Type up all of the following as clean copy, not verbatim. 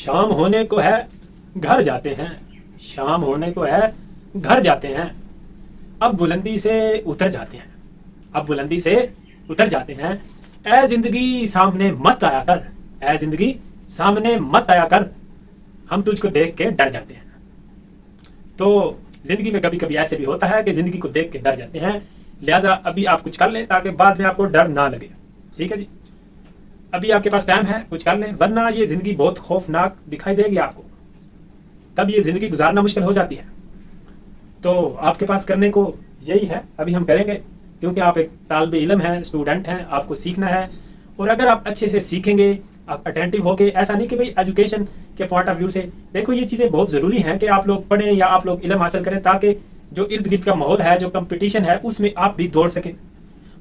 शाम होने को है घर जाते हैं, शाम होने को है घर जाते हैं, अब बुलंदी से उतर जाते हैं, अब बुलंदी से उतर जाते हैं। ऐ जिंदगी सामने मत आया कर, ऐ जिंदगी सामने मत आया कर, हम तुझको देख के डर जाते हैं। तो जिंदगी में कभी कभी ऐसे भी होता है कि जिंदगी को देख के डर जाते हैं, लिहाजा अभी आप कुछ कर लें ताकि बाद में आपको डर ना लगे। ठीक है जी, अभी आपके पास टाइम है, कुछ कर लें, वरना ये जिंदगी बहुत खौफनाक दिखाई देगी आपको, तब ये जिंदगी गुजारना मुश्किल हो जाती है। तो आपके पास करने को यही है, अभी हम करेंगे, क्योंकि आप एक तालिब इल्म हैं, स्टूडेंट हैं, आपको सीखना है। और अगर आप अच्छे से सीखेंगे, आप अटेंटिव होके, ऐसा नहीं कि भाई एजुकेशन के पॉइंट ऑफ व्यू से देखो, ये चीज़ें बहुत ज़रूरी हैं कि आप लोग पढ़ें या आप लोग इल्म हासिल करें, ताकि जो इर्द गिर्द का माहौल है, जो कंपटीशन है, उसमें आप भी दौड़ सकें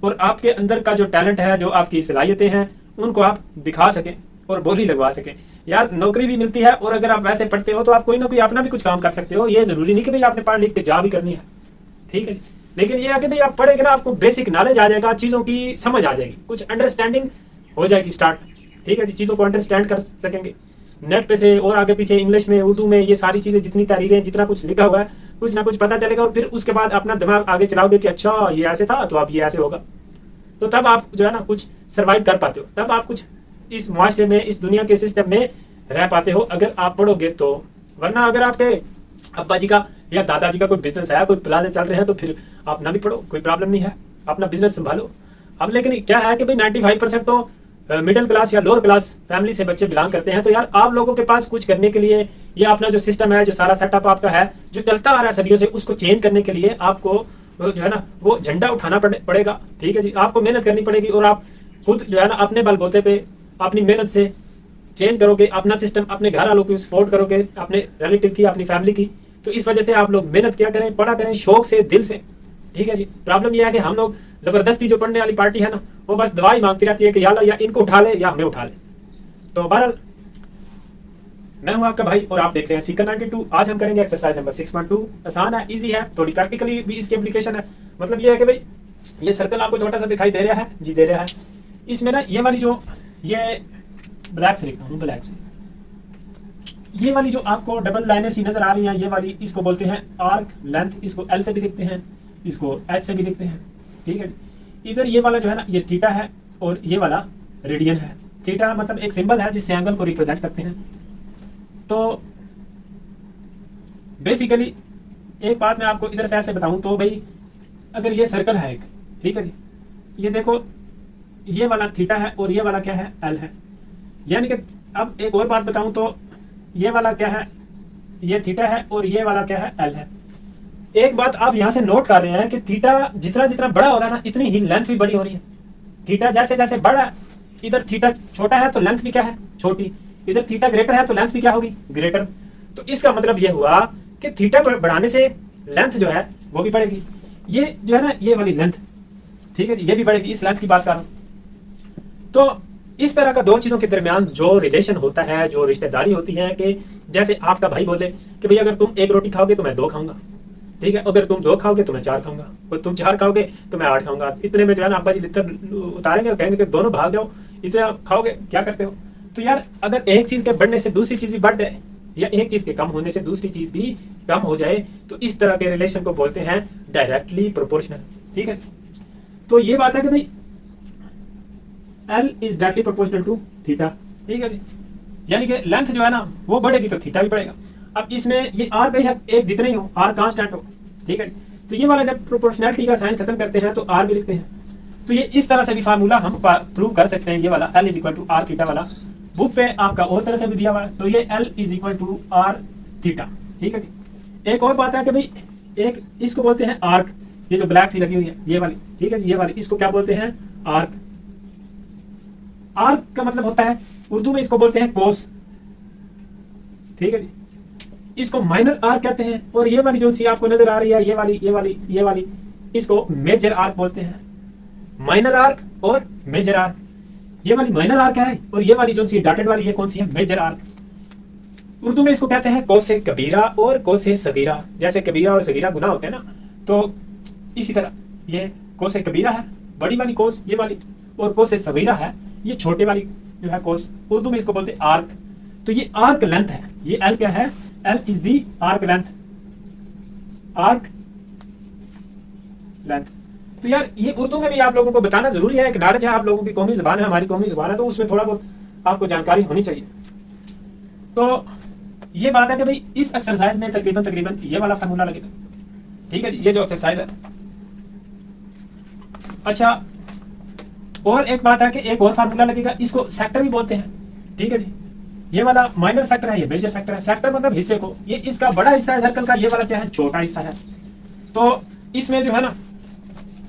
और आपके अंदर का जो टैलेंट है, जो आपकी सलाहियतें हैं, उनको आप दिखा सकें और बोली लगवा सकें। यार नौकरी भी मिलती है, और अगर आप वैसे पढ़ते हो तो आप कोई ना कोई अपना भी कुछ काम कर सकते हो। ये ज़रूरी नहीं कि भाई आपने पढ़ लिख के जॉब भी करनी है, ठीक है। लेकिन ये है कि भाई आप पढ़ेंगे ना, आपको बेसिक नॉलेज आ जाएगा, चीज़ों की समझ आ जाएगी, कुछ अंडरस्टैंडिंग हो जाएगी स्टार्ट, ठीक है जी। चीज़ों को अंडरस्टैंड कर सकेंगे नेट पे से, और आगे पीछे इंग्लिश में, उर्दू में, ये सारी चीज़ें जितनी तहरीरें, जितना कुछ लिखा हुआ है, कुछ ना कुछ पता चलेगा। और फिर उसके बाद अपना दिमाग आगे चलाओगे कि अच्छा ये ऐसे था, तो अब ये ऐसे होगा। तो तब आप जो है ना कुछ सर्वाइव कर पाते हो, तब आप कुछ इस माशरे में, इस दुनिया के सिस्टम में रह पाते हो, अगर आप पढ़ोगे तो। वरना अगर आपके अब्बा जी का या दादाजी का कोई बिजनेस है, कोई प्लाजे चल रहे हैं, तो फिर आप ना भी पढ़ो, कोई प्रॉब्लम नहीं है, अपना बिजनेस संभालो। अब लेकिन क्या है कि भाई 95% तो मिडिल क्लास या लोअर क्लास फैमिली से बच्चे बिलोंग करते हैं। तो यार आप लोगों के पास कुछ करने के लिए, या अपना जो सिस्टम है, जो सारा सेटअप आपका है, जो चलता आ रहा है सदियों से, उसको चेंज करने के लिए आपको जो है ना वो झंडा उठाना पड़ेगा, ठीक है जी। आपको मेहनत करनी पड़ेगी, और आप खुद जो है ना अपने बलबूते पे अपनी मेहनत से चेंज करोगे अपना सिस्टम, अपने घर वालों की सपोर्ट करोगे, अपने रिलेटिव की, अपनी फैमिली की। तो इस वजह से आप लोग मेहनत क्या करें, पढ़ा करें शौक से, दिल से, ठीक है जी। प्रॉब्लम यह है कि हम लोग जबरदस्ती, जो पढ़ने वाली पार्टी है ना, वो बस दवाई मांगती रहती है कि या इनको उठा ले या हमें उठा ले। तो बहरहाल मैं हूं आपका भाई, और आप देख रहे हैं सीकर 92। आज हम करेंगे एक्सरसाइज नंबर 6.2। आसान है, इजी है, थोड़ी प्रैक्टिकली भी इसकी एप्लीकेशन है। मतलब ये है कि भाई ये सर्कल आपको छोटा सा दिखाई दे रहा है जी, दे रहा है। इसमें ना ये वाली जो, ये ब्लैक से लिखता हूँ, ब्लैक से, ये वाली जो आपको डबल लाइनें सी नजर आ रही हैं, ये वाली, इसको बोलते हैं आर्क लेंथ। इसको एल से भी लिखते हैं, इसको एच से भी लिखते हैं, ठीक है। इधर ये वाला जो है ना, ये थीटा है, और ये वाला रेडियन है। थीटा मतलब एक सिंबल है जिससे एंगल को रिप्रेजेंट करते हैं। तो बेसिकली एक बात मैं आपको इधर से ऐसे बताऊं तो भाई, अगर ये सर्कल है एक, ठीक है जी, ये देखो, ये वाला थीटा है और ये वाला क्या है, एल है। यानी कि अब एक और बात बताऊं तो, ये वाला क्या है, ये थीटा है, और ये वाला क्या है, एल है। एक बात आप यहां से नोट कर रहे हैं कि थीटा जितना जितना बड़ा हो रहा है ना, इतनी ही लेंथ भी बड़ी हो रही है। थीटा जैसे जैसे बड़ा है, इधर थीटा छोटा है तो लेंथ भी क्या है, छोटी। इधर थीटा ग्रेटर है तो लेंथ भी क्या होगी, ग्रेटर। तो इसका मतलब ये हुआ कि थीटा बढ़ाने से लेंथ जो है वो भी बढ़ेगी। ये जो है ना, ये वाली लेंथ, ठीक है, ये भी बढ़ेगी, इस लेंथ की बात कर रहा हूं। तो इस तरह का दो चीजों के दरमियान जो रिलेशन होता है, जो रिश्तेदारी होती है, कि जैसे आपका भाई बोले कि भाई अगर तुम एक रोटी खाओगे तो मैं 2 खाऊंगा, ठीक है, अगर तुम 2 खाओगे तो मैं 4 खाऊंगा, और तुम 4 खाओगे तो मैं 8 खाऊंगा। इतने में जो है ना अब्बा जी लितर उतारेंगे और कहेंगे कि दोनों भाग जाओ, इतना खाओगे, क्या करते हो। तो यार अगर एक चीज के बढ़ने से दूसरी चीज भी बढ़ जाए, या एक चीज के कम होने से दूसरी चीज भी कम हो जाए, तो इस तरह के रिलेशन को बोलते हैं डायरेक्टली प्रोपोर्शनल, ठीक है। तो ये बात है कि भाई L is directly proportional to theta, ठीक है जी। यानी कि लेंथ जो है ना वो बढ़ेगी तो थीटा भी बढ़ेगा। अब इसमें ये R बेशक एक जितने ही हो, R कांस्टेंट हो, ठीक है। तो ये वाला जब प्रोपोर्शनैलिटी का साइन खत्म करते हैं तो R भी लिखते हैं। तो ये इस तरह से भी फार्मूला हम प्रूव कर सकते हैं। ये वाला L is equal to R theta वाला बुक पे आपका और तरह से भी दिया हुआ है। तो ये L is equal to R theta, ठीक है जी। एक और बात है कि भाई एक इसको बोलते हैं आर्क, ये जो ब्लैक सी लगी हुई है ये वाली, ठीक है जी, ये वाली, इसको क्या बोलते हैं, आर्क। आर्क का मतलब होता है, उर्दू में इसको बोलते हैं कोस, ठीक है जी। इसको माइनर आर्क कहते हैं। और ये वाली जो सी आपको नजर आ रही है, ये वाली, इसको मेजर आर्क बोलते हैं। माइनर आर्क और मेजर आर्क, ये वाली माइनर आर्क है, और ये वाली जो सी डॉटेड वाली है कौन सी है, मेजर आर्क। उर्दू में इसको कहते हैं कोसे कबीरा और कोसे सगीरा। जैसे कबीरा और सगीरा गुनाह होते हैं ना, तो इसी तरह ये कोसे कबीरा है, बड़ी वाली कोस ये वाली, और कोसे सगीरा है ये छोटे वाली जो है कोस। उर्दू में इसको बोलते हैं आर्क। तो ये आर्क लेंथ है, ये एल क्या है, L is the arc length, arc length. तो यार ये उर्दू में भी आप लोगों को बताना जरूरी है, एक नॉलेज है, आप लोगों की कौमी जुबान है, हमारी कौमी जुबान है, तो उसमें थोड़ा बहुत आपको जानकारी होनी चाहिए। तो ये बात है कि भाई इस एक्सरसाइज में तकरीबन ये वाला फार्मूला लगेगा, ठीक है जी, ये जो एक्सरसाइज है। अच्छा, और एक बात है कि एक और फार्मूला लगेगा, इसको सेक्टर भी बोलते हैं, ठीक है जी। ये वाला माइनर सेक्टर है, ये मेजर सेक्टर है। सेक्टर मतलब हिस्से को, ये इसका बड़ा हिस्सा है सर्कल का, ये वाला क्या है, छोटा हिस्सा है। तो इसमें जो है ना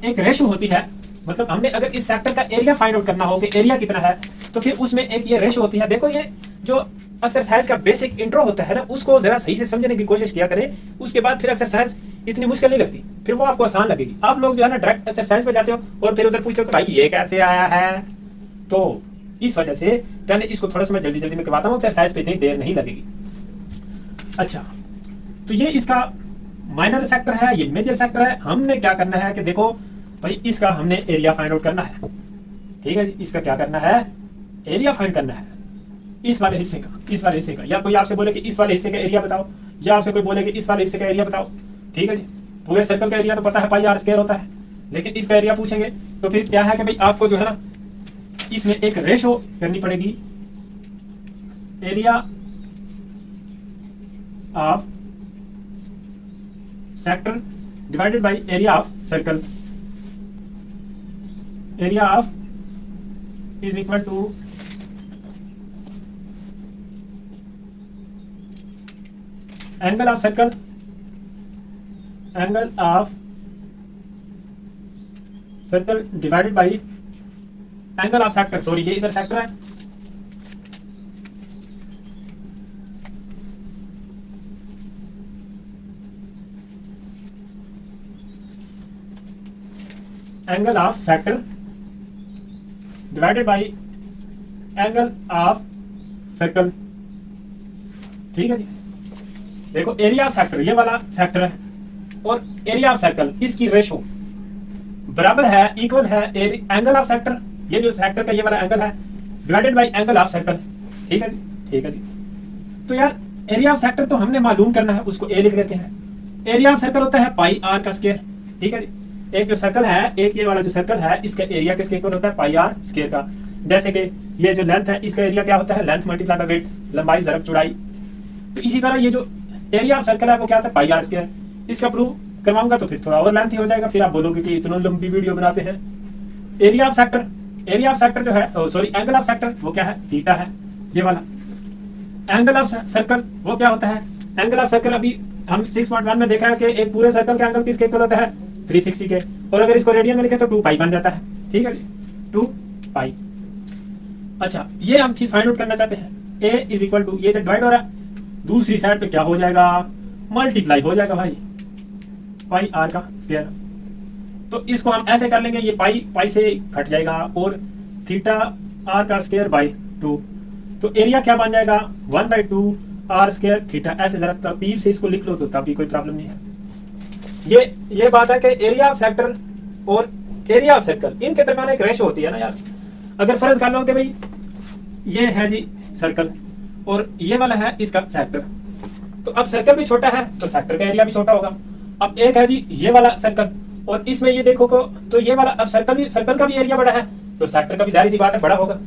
एक रेशो होती है, मतलब हमने अगर इस सेक्टर का एरिया फाइंड आउट करना हो कि एरिया कितना है, तो फिर उसमें एक ये रेशो होती है। देखो ये जो एक्सरसाइज का बेसिक इंट्रो होता है ना, उसको जरा सही से समझने की कोशिश किया करें, उसके बाद फिर एक्सरसाइज इतनी मुश्किल नहीं लगती, फिर वो आपको आसान लगेगी। आप लोग जो है ना डायरेक्ट एक्सरसाइज पे जाते हो और फिर उधर पूछते हो कि भाई ये कैसे आया है, तो इस वजह से मैंने इसको थोड़ा सा मैं जल्दी में करवाता हूँ, एक्सरसाइज पे इतनी देर नहीं लगेगी। अच्छा, तो ये इसका माइनर सेक्टर है, ये मेजर सेक्टर है। हमने क्या करना है कि देखो भाई इसका हमने एरिया फाइंड आउट करना है, ठीक है जी। इसका क्या करना है, एरिया फाइंड करना है इस वाले हिस्से का, इस वाले हिस्से का। या कोई आपसे बोले कि इस वाले हिस्से का एरिया बताओ, या आपसे कोई बोले कि इस वाले हिस्से का एरिया बताओ, ठीक है जी। पूरे सर्कल का एरिया तो पता है पाई आर स्क्वायर होता है, लेकिन इसका एरिया पूछेंगे तो फिर क्या है कि भाई आपको जो है ना इसमें एक रेशो करनी पड़ेगी, area of sector divided by area of circle. Area of is equal to angle of circle, angle of circle divided by angle of sector. Sorry, ये इधर सेक्टर है, angle of sector divided by angle of circle, ठीक है जी। देखो area of sector ये वाला sector है और एरिया ऑफ सर्कल, इसकी रेशो बराबर है, इक्वल है एंगल ऑफ सेक्टर, ये जो सेक्टर का ये वाला एंगल है, divided by angle of circle, ठीक है जी, ठीक है जी। तो यार एरिया ऑफ सेक्टर तो हमने मालूम करना है, उसको ए लिख लेते हैं। एरिया ऑफ सर्कल होता है पाई आर का स्क्वायर, ठीक है जी। एक जो सर्कल है, एक ये वाला जो सर्कल है, इसका एरिया किसके इक्वल होता है, पाई आर स्क्वायर का। जैसे कि ये जो लेंथ है, इसका एरिया क्या होता है, लेंथ मल्टीप्लाई बाय विड्थ, लंबाई ज़रब चौड़ाई। तो इसी तरह ये जो एरिया ऑफ सर्कल है वो क्या होता है, पाई आर स्क्वायर। इसका प्रूव करवाऊंगा तो फिर थोड़ा और लेंथ ही हो जाएगा, फिर आप बोलोगे कि इतनी लंबी वीडियो बनाते हैं। Area of sector, area of sector जो है, सॉरी एंगल ऑफ सेक्टर वो क्या है, थीटा है, ये वाला। एंगल ऑफ सर्कल वो क्या होता है, एंगल ऑफ सर्कल अभी हम 6.1 में देखा है कि एक पूरे सर्कल का एंगल किसके इक्वल होता है, 360 के। और अगर इसको रेडियन में लिखे तो 2 पाई बन जाता है, ठीक है, 2 पाई। अच्छा, ये हम चीज फाइंड आउट करना चाहते हैं, ए इज इक्वल टू, ये तो डिवाइड हो रहा है, दूसरी साइड पे क्या हो जाएगा, मल्टीप्लाई हो जाएगा भाई, पाई आर का स्क्वायर। तो इसको हम ऐसे कर लेंगे, ये पाई पाई से घट जाएगा और थीटा आर का स्क्वायर बाई 2। तो एरिया क्या बन जाएगा, 1/2 आर स्क्वायर थीटा। ऐसे जरा तरतीब से इसको लिख लो तो तब भी कोई प्रॉब्लम नहीं है। ये बात है कि एरिया ऑफ सेक्टर और एरिया ऑफ सर्कल, इनके दरमियान एक रेशो होती है ना यार। अगर फर्ज कर लो कि भाई ये है जी सर्कल और ये वाला है इसका सेक्टर, तो अब सर्कल भी छोटा है तो सेक्टर का एरिया भी छोटा होगा। अब एक है जी ये वाला सर्कल और इसमें ये देखो को, तो ये वाला, अब सर्कल का भी एरिया बड़ा है तो सेक्टर का भी जाहिर सी बात है बड़ा होगा।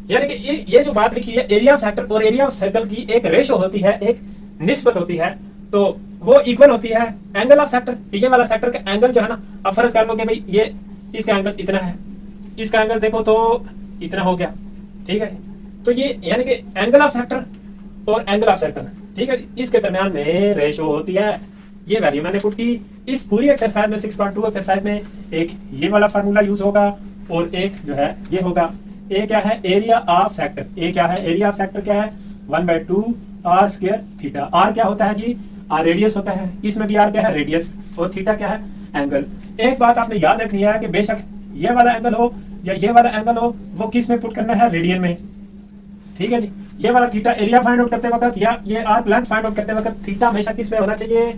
यानी कि ये जो बात लिखी है, एरिया ऑफ सेक्टर और एरिया ऑफ सर्कल की एक रेशो होती है, एक निस्बत होती है, तो वो इक्वल होती है एंगल ऑफ सेक्टर। ये वाला सेक्टर का एंगल जो है ना, अब फर्ज कर लो कि भाई ये इसका एंगल इतना है, इसका एंगल देखो तो इतना हो गया, ठीक है। तो ये यानी कि एंगल ऑफ सेक्टर और एंगल ऑफ सर्कल, ठीक है, इसके दरमियान में रेशो होती है। ये वैल्यू मैंने पुट की। इस पूरी एक्सरसाइज में 6.2 एक्सरसाइज में एक ये वाला फार्मूला यूज होगा और एक जो है ये होगा। ए क्या है, एरिया ऑफ सेक्टर। ए क्या है, एरिया ऑफ सेक्टर क्या है, 1/2 आर स्क्वायर थीटा। आर क्या होता है जी, आर रेडियस होता है, इसमें भी आर क्या है, रेडियस, और थीटा क्या है, एंगल। एक बात आपने याद रखनी है कि बेशक ये वाला एंगल हो या ये वाला एंगल हो, वो किस में पुट करना है, रेडियन में, ठीक है जी। ये वाला थीटा एरिया फाइंड आउट करते वक्त या ये आर्क लेंथ फाइंड आउट करते वक्त थीटा हमेशा किस में होना चाहिए,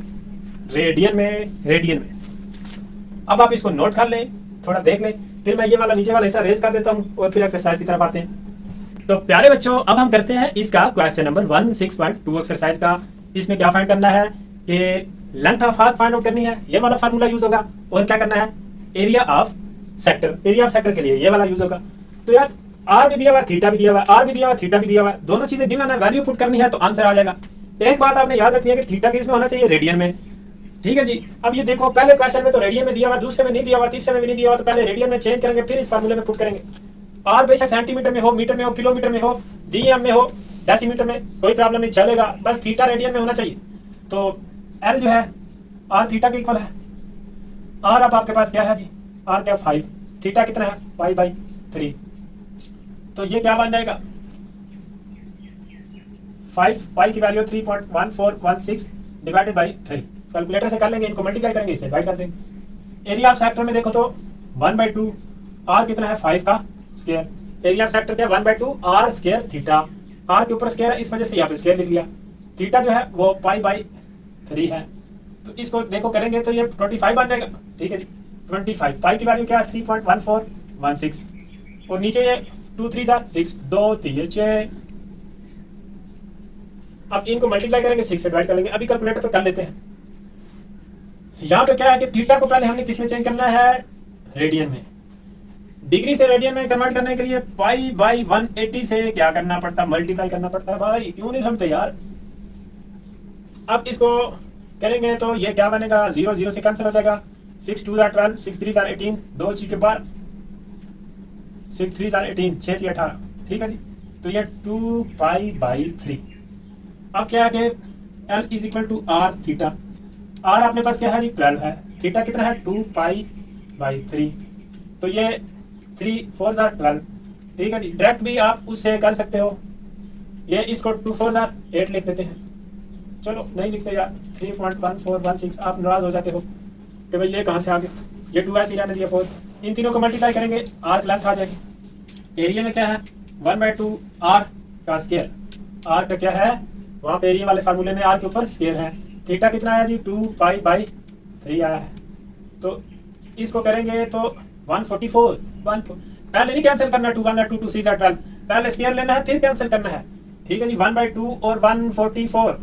रेडियन में, रेडियन में। अब आप इसको नोट कर लें, थोड़ा देख लें, फिर मैं ये वाला नीचे वाला हिस्सा रेज कर देता हूँ और फिर एक्सरसाइज की तरफ आते हैं। तो प्यारे बच्चों, अब हम करते हैं इसका क्वेश्चन नंबर 16.2 एक्सरसाइज का। इसमें क्या फाइंड करना है कि length of arc find out करनी है, ये वाला फार्मूला यूज होगा। और क्या करना है, area of sector, area of sector के लिए ये वाला यूज होगा। तो यार आर भी दिया हुआ, थीटा भी दिया हुआ, आर भी दिया हुआ, थीटा भी दिया हुआ, दोनों चीजें गिवन है, वैल्यू पुट करनी है तो आंसर आ जाएगा। एक बात आपने याद रखनी है कि थीटा किस में होना चाहिए, रेडियन में। ठीक है जी। अब ये देखो, पहले क्वेश्चन में तो रेडियन में दिया हुआ, दूसरे में नहीं दिया हुआ, तीसरे में भी नहीं दिया हुआ, तो पहले रेडियन में चेंज करेंगे, फिर इस फार्मूले में पुट करेंगे। आर बेशक सेंटीमीटर में हो, मीटर में हो, किलोमीटर में हो, डीएम में हो, डेसीमीटर में, कोई प्रॉब्लम नहीं, चलेगा, बस थीटा रेडियन में होना चाहिए। तो एल जो है आर थीटा के इक्वल है। आर अब आपके पास क्या है जी, आर क्या 5, थीटा कितना है पाई/3। तो ये क्या बन जाएगा 5, पाई की वैल्यू 3.1416 डिवाइडेड बाई 3। कैलकुलेटर से कर लेंगे, इनको मल्टीप्लाई करेंगे, इससे डिवाइड कर देंगे। एरिया ऑफ सेक्टर में देखो तो 1/2, आर कितना है 5 का स्क्वायर, एरिया ऑफ सेक्टर क्या 1/2 आर स्क्वायर थीटा। आर के ऊपर स्क्वायर है, इस वजह से यहाँ पे स्क्वायर लिख लिया। थीटा जो है वो पाई/3 है, तो इसको देखो करेंगे तो ये 25 बन जाएगा। ठीक है जी, 25, पाई की वैल्यू क्या है 3.1416, और नीचे ये 2 3 6, 2 3 6। अब इनको मल्टीप्लाई करेंगे, 6 से डिवाइड करेंगे। अभी कैलकुलेटर पे कर लेते हैं। यहाँ पे क्या है कि थीटा को पहले हमने किस में चेंज करना है, रेडियन में। डिग्री से रेडियन में कन्वर्ट करने के लिए पाई/180 से क्या करना पड़ता है, मल्टीप्लाई करना पड़ता है। भाई क्यों नहीं समझते यार। अब इसको करेंगे तो ये क्या बनेगा, 0 0 से कैंसिल हो जाएगा। 6 2 12, 6 3 18, 2 6 के बाद 6 3 18, 6 3 18। ठीक है जी, तो ये 2 पाई/3। अब क्या है कि L is equal to R theta. R अपने पास क्या है जी 12 है, थीटा कितना है 2 पाई/3। तो ये 3 4 12। ठीक है जी, डायरेक्ट भी आप उससे कर सकते हो। ये इसको 2 4 8 लिख देते हैं। चलो नहीं लिखते यार, 3.1416। आप नाराज हो जाते हो कि भाई ये कहाँ से आ गया, ये 2 ऐसे ही रहने दिया 4। इन तीनों को मल्टीप्लाई करेंगे, आर लेंथ आ जाएगी। एरिया में क्या है 1/2 आर का स्क्वायर। आर का क्या है, वहाँ पे एरिया वाले फार्मूले में आर के ऊपर स्क्वायर है। थीटा कितना आया जी 2 पाई/3 आया है। तो इसको करेंगे तो 144। पहले नहीं कैंसिल करना, 2 1 2 2 6 12, पहले स्क्वायर लेना है फिर कैंसिल करना है। ठीक है जी, 1/2 और 144,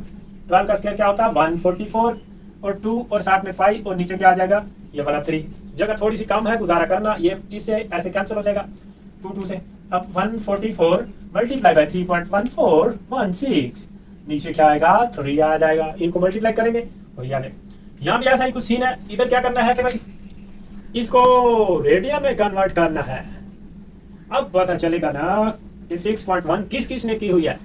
12 का स्क्वायर क्या होता है 144, और 2 और साथ में पाई, और नीचे क्या आ जाएगा ये वाला 3। जगह थोड़ी सी कम है, गुजारा करना, ये इससे ऐसे कैंसिल हो जाएगा 2 2 से। अब 144 मल्टीप्लाई बाय 3.1416, नीचे क्या आएगा 3 आ जाएगा। इनको मल्टीप्लाई करेंगे और ये आ जाएगा। यहाँ भी ऐसा ही कुछ सीन है। इधर क्या करना है कि भाई इसको रेडियन में कन्वर्ट करना है। अब पता चलेगा ना कि 6.1 किस किस ने की हुई है।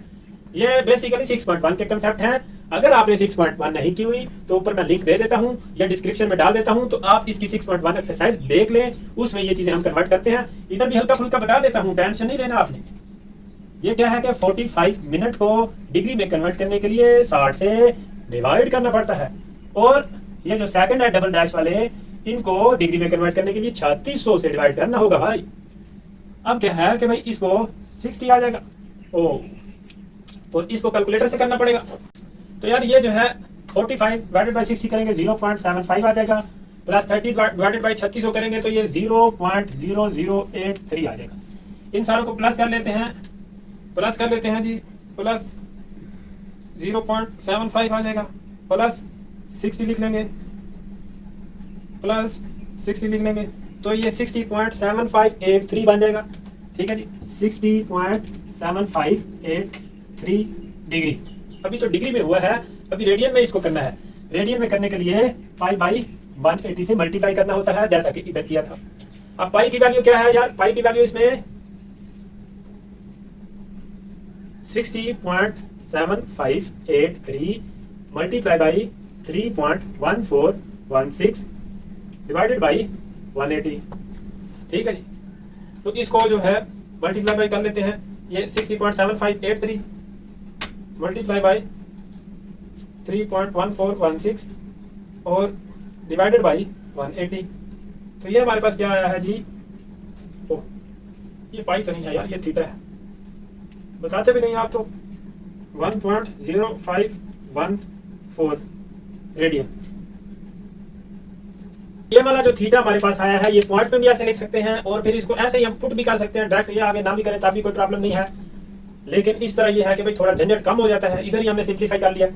ये बेसिकली 6.1 के कंसेप्ट हैं। अगर आपने 6.1 नहीं की हुई तो ऊपर मैं लिंक दे देता हूं या डिस्क्रिप्शन में डाल देता हूं, तो आप इसकी 6.1 एक्सरसाइज देख लें, उसमें ये चीजें हम कन्वर्ट करते हैं। इधर भी हल्का फुल्का बता देता हूं, टेंशन नहीं लेना आपने। ये क्या है कि 45 मिनट को डिग्री में कन्वर्ट करने के लिए 60 से डिवाइड करना पड़ता है, और ये जो सेकंड है डबल डैश वाले, इनको डिग्री में कन्वर्ट करने के लिए 3600 से डिवाइड करना होगा भाई। अब क्या है कि भाई इसको 60 आ जाएगा, ओ, और इसको कैलकुलेटर से करना पड़ेगा। तो यार ये जो है 45 डिवाइडेड बाई 60 करेंगे 0.75 आ जाएगा, प्लस 30 डिवाइडेड बाई 3600 करेंगे तो ये 0.0083 आ जाएगा। इन सारों को प्लस कर लेते हैं, प्लस कर लेते हैं जी, प्लस 0.75 आ जाएगा, प्लस 60 लिख लेंगे, प्लस 60 लिख लेंगे, तो ये 60.7583 बन जाएगा। ठीक है जी, 60.7583 डिग्री। अभी तो डिग्री में हुआ है, अभी रेडियन में इसको करना है। रेडियन में करने के लिए पाई/180 से मल्टीप्लाई करना होता है, जैसा कि इधर किया था। अब पाई की वैल्यू क्या है यार, पाई की वैल्यू इसमें 60.7583 मल्टीप्लाई बाई 3.1416 डिवाइडेड बाई 180। ठीक है जी, तो इसको जो है मल्टीप्लाई बाई कर लेते हैं। ये 60.7583 मल्टीप्लाई बाई 3.1416 और डिवाइडेड बाई 180। तो ये हमारे पास क्या आया है जी, ओ ये पाई तो नहीं है यार, ये थीटा है, बताते भी नहीं आप तो। 1.0514 रेडियन। ये वाला जो थीटा हमारे पास आया है, ये पॉइंट में भी ऐसे लिख सकते हैं, और फिर इसको ऐसे ही हम पुट भी कर सकते हैं डायरेक्ट, ये आगे ना भी करें तब भी कोई प्रॉब्लम नहीं है। लेकिन इस तरह ये है कि भाई थोड़ा झंझट कम हो जाता है, इधर ही हमने सिंप्लीफाई कर लिया।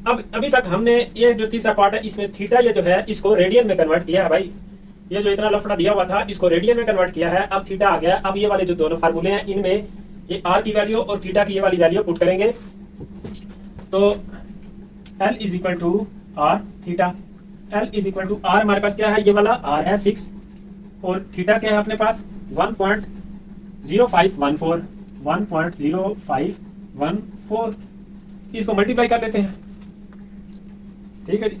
अब अभी तक हमने ये जो तीसरा पार्ट है इसमें थीटा ये जो है इसको रेडियन में कन्वर्ट किया है भाई, ये जो इतना लफड़ा दिया हुआ था इसको रेडियन में कन्वर्ट किया है। अब थीटा आ गया, अब ये वाले जो दोनों फार्मूले हैं इनमें ये आर की वैल्यू और थीटा की ये वाली वैल्यू पुट करेंगे, तो L is equal to R theta, L is equal to R हमारे पास क्या है, ये वाला आर है 6 और थीटा क्या है अपने पास 1.0514, 1.0514, इसको मल्टीप्लाई कर लेते हैं, ठीक है जी।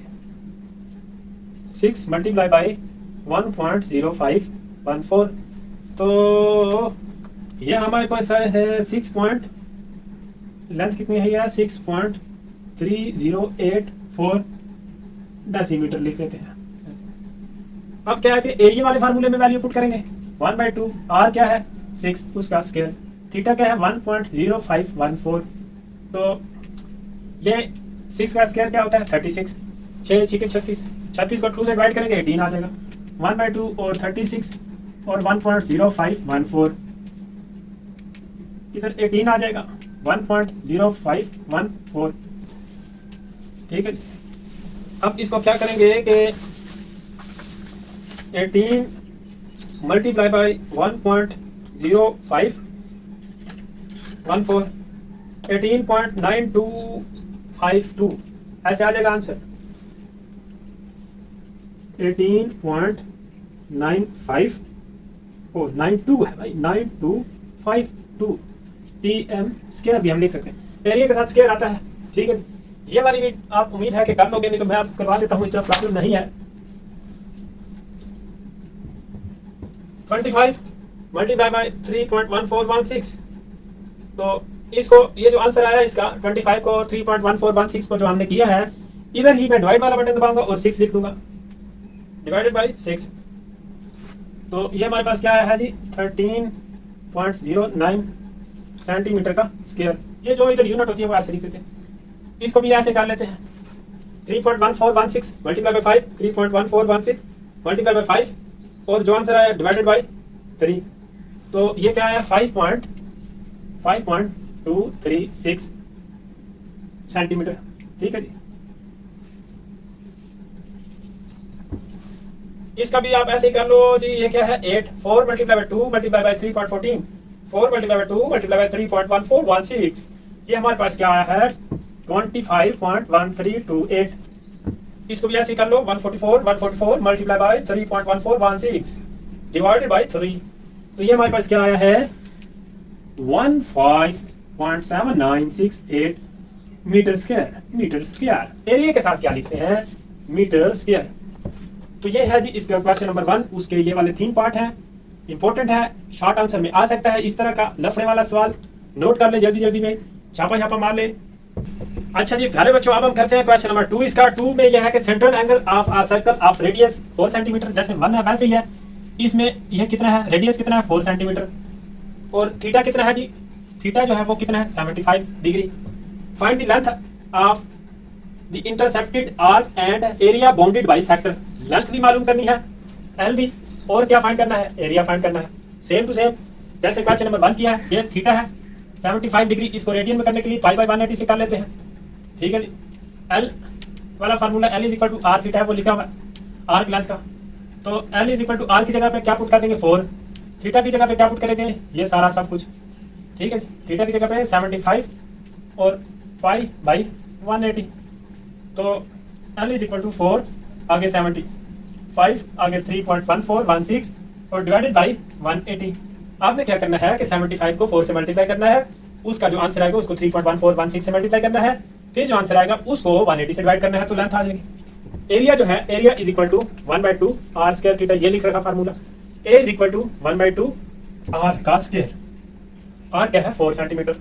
6 मल्टीप्लाई बाई 1.0514, तो ये हमारे पास है 6 पॉइंट, लेंथ कितनी है यार 6.3084 डेसीमीटर लिख लेते हैं। अब क्या है कि एरिया वाले फार्मूले में वैल्यू पुट करेंगे 1/2, आर क्या है 6 उसका स्केयर, थीटा क्या है 1.0514, तो ये 6 का स्केयर क्या होता है 36, 6 6 36, 36 को 2 से डिवाइड करेंगे 18 आ जाएगा, 1/2 और 36 और 1.0514, इधर 18 आ जाएगा 1.0514, ठीक है। अब इसको क्या करेंगे कि 18 मल्टीप्लाई बाई 1.0514, 18.9252 ऐसे आ जाएगा आंसर, 18.95 ओ 92 है भाई, 9252 TM स्केयर भी हम लिख सकते हैं, एरिया के साथ स्केयर आता है, ठीक है। ये वाली भी आप उम्मीद है कि कर लोगे, नहीं तो मैं आपको करवा देता हूँ, इतना प्रॉब्लम नहीं है। 25 मल्टीप्लाई बाय 3.1416, तो इसको ये जो आंसर आया इसका 25 को 3.1416 को जो हमने किया है, इधर ही मैं डिवाइड वाला बटन दबाऊंगा और 6 लिख दूंगा, डिवाइडेड बाय 6, तो ये हमारे पास क्या आया है जी 13.09 सेंटीमीटर का स्क्वायर। ये जो इधर यूनिट होती है वो ऐसे लिख देते हैं, इसको भी ऐसे कर लेते हैं 3.1416 मल्टीप्लाई बाय 5, 3.1416 मल्टीप्लाई बाय 5 और जो आंसर आया डिवाइडेड बाय 3, तो ये क्या आया 5.236 सेंटीमीटर, ठीक है जी। इसका भी आप ऐसे ही कर लो जी, ये क्या है 8, 4 multiply by 2 multiply by 3.14, 4 multiply by 2 multiply by 3.1416, ये हमारे पास क्या आया है 25.1328, इसको भी ऐसे ही कर लो 144 मल्टीप्लाई बाय 3.1416 डिवाइडेड बाय 3, तो ये हमारे पास क्या आया है 15.7968 metre square, metre square. Area के साथ क्या लिखते हैं मीटर स्क्वायर। तो ये है जी इसका क्वेश्चन नंबर 1, उसके ये वाले 3 पार्ट हैं, इंपॉर्टेंट है, शॉर्ट आंसर में आ सकता है इस तरह का लफड़े वाला सवाल, नोट कर ले जल्दी जल्दी में, छापा मार ले। अच्छा जी प्यारे बच्चों, अब हम करते हैं क्वेश्चन नंबर 2। इसका 2 में यह है कि central angle of a circle of radius 4 centimetre, जैसे 1 है वैसे ही है, इसमें यह कितना है रेडियस कितना है 4 सेंटीमीटर और थीटा कितना है जी, थीटा जो है वो कितना है 75 degree. Find the length of the intercepted arc and area bounded by sector. Length भी मालूम करनी है, एल भी, और क्या फाइंड करना है एरिया फाइंड करना है। सेम टू सेम जैसे क्वेश्चन नंबर 1 किया है, ये थीटा है 75 डिग्री, इसको रेडियन में करने के लिए पाई बाय 180 से कर लेते हैं, ठीक है जी। एल वाला formula L is equal to R theta है वो लिखा हुआ है आर्क लेंथ का, तो L is equal to R की जगह पे क्या पुट कर देंगे 4, थीटा की जगह पे क्या पुट करेंगे ये सारा सब कुछ, ठीक है जी। थीटा की जगह पे 75 और पाई बाई 180, तो एल इज इक्वल टू 4 आगे 75 आगे 3.1416 और डिवाइडेड बाई 180। आपने क्या करना है कि 75 को 4 से मल्टीप्लाई करना है, उसका जो आंसर आएगा उसको 3.1416 से मल्टीप्लाई करना है, फिर जो आंसर आएगा उसको 180 से डिवाइड करना है, तो लेंथ आ जाएगी। एरिया जो है area is equal to 1/2 are square theta, ये लिख रखा formula, A is equal to 1/2 R का स्क्वायर, आर क्या है 4 सेंटीमीटर,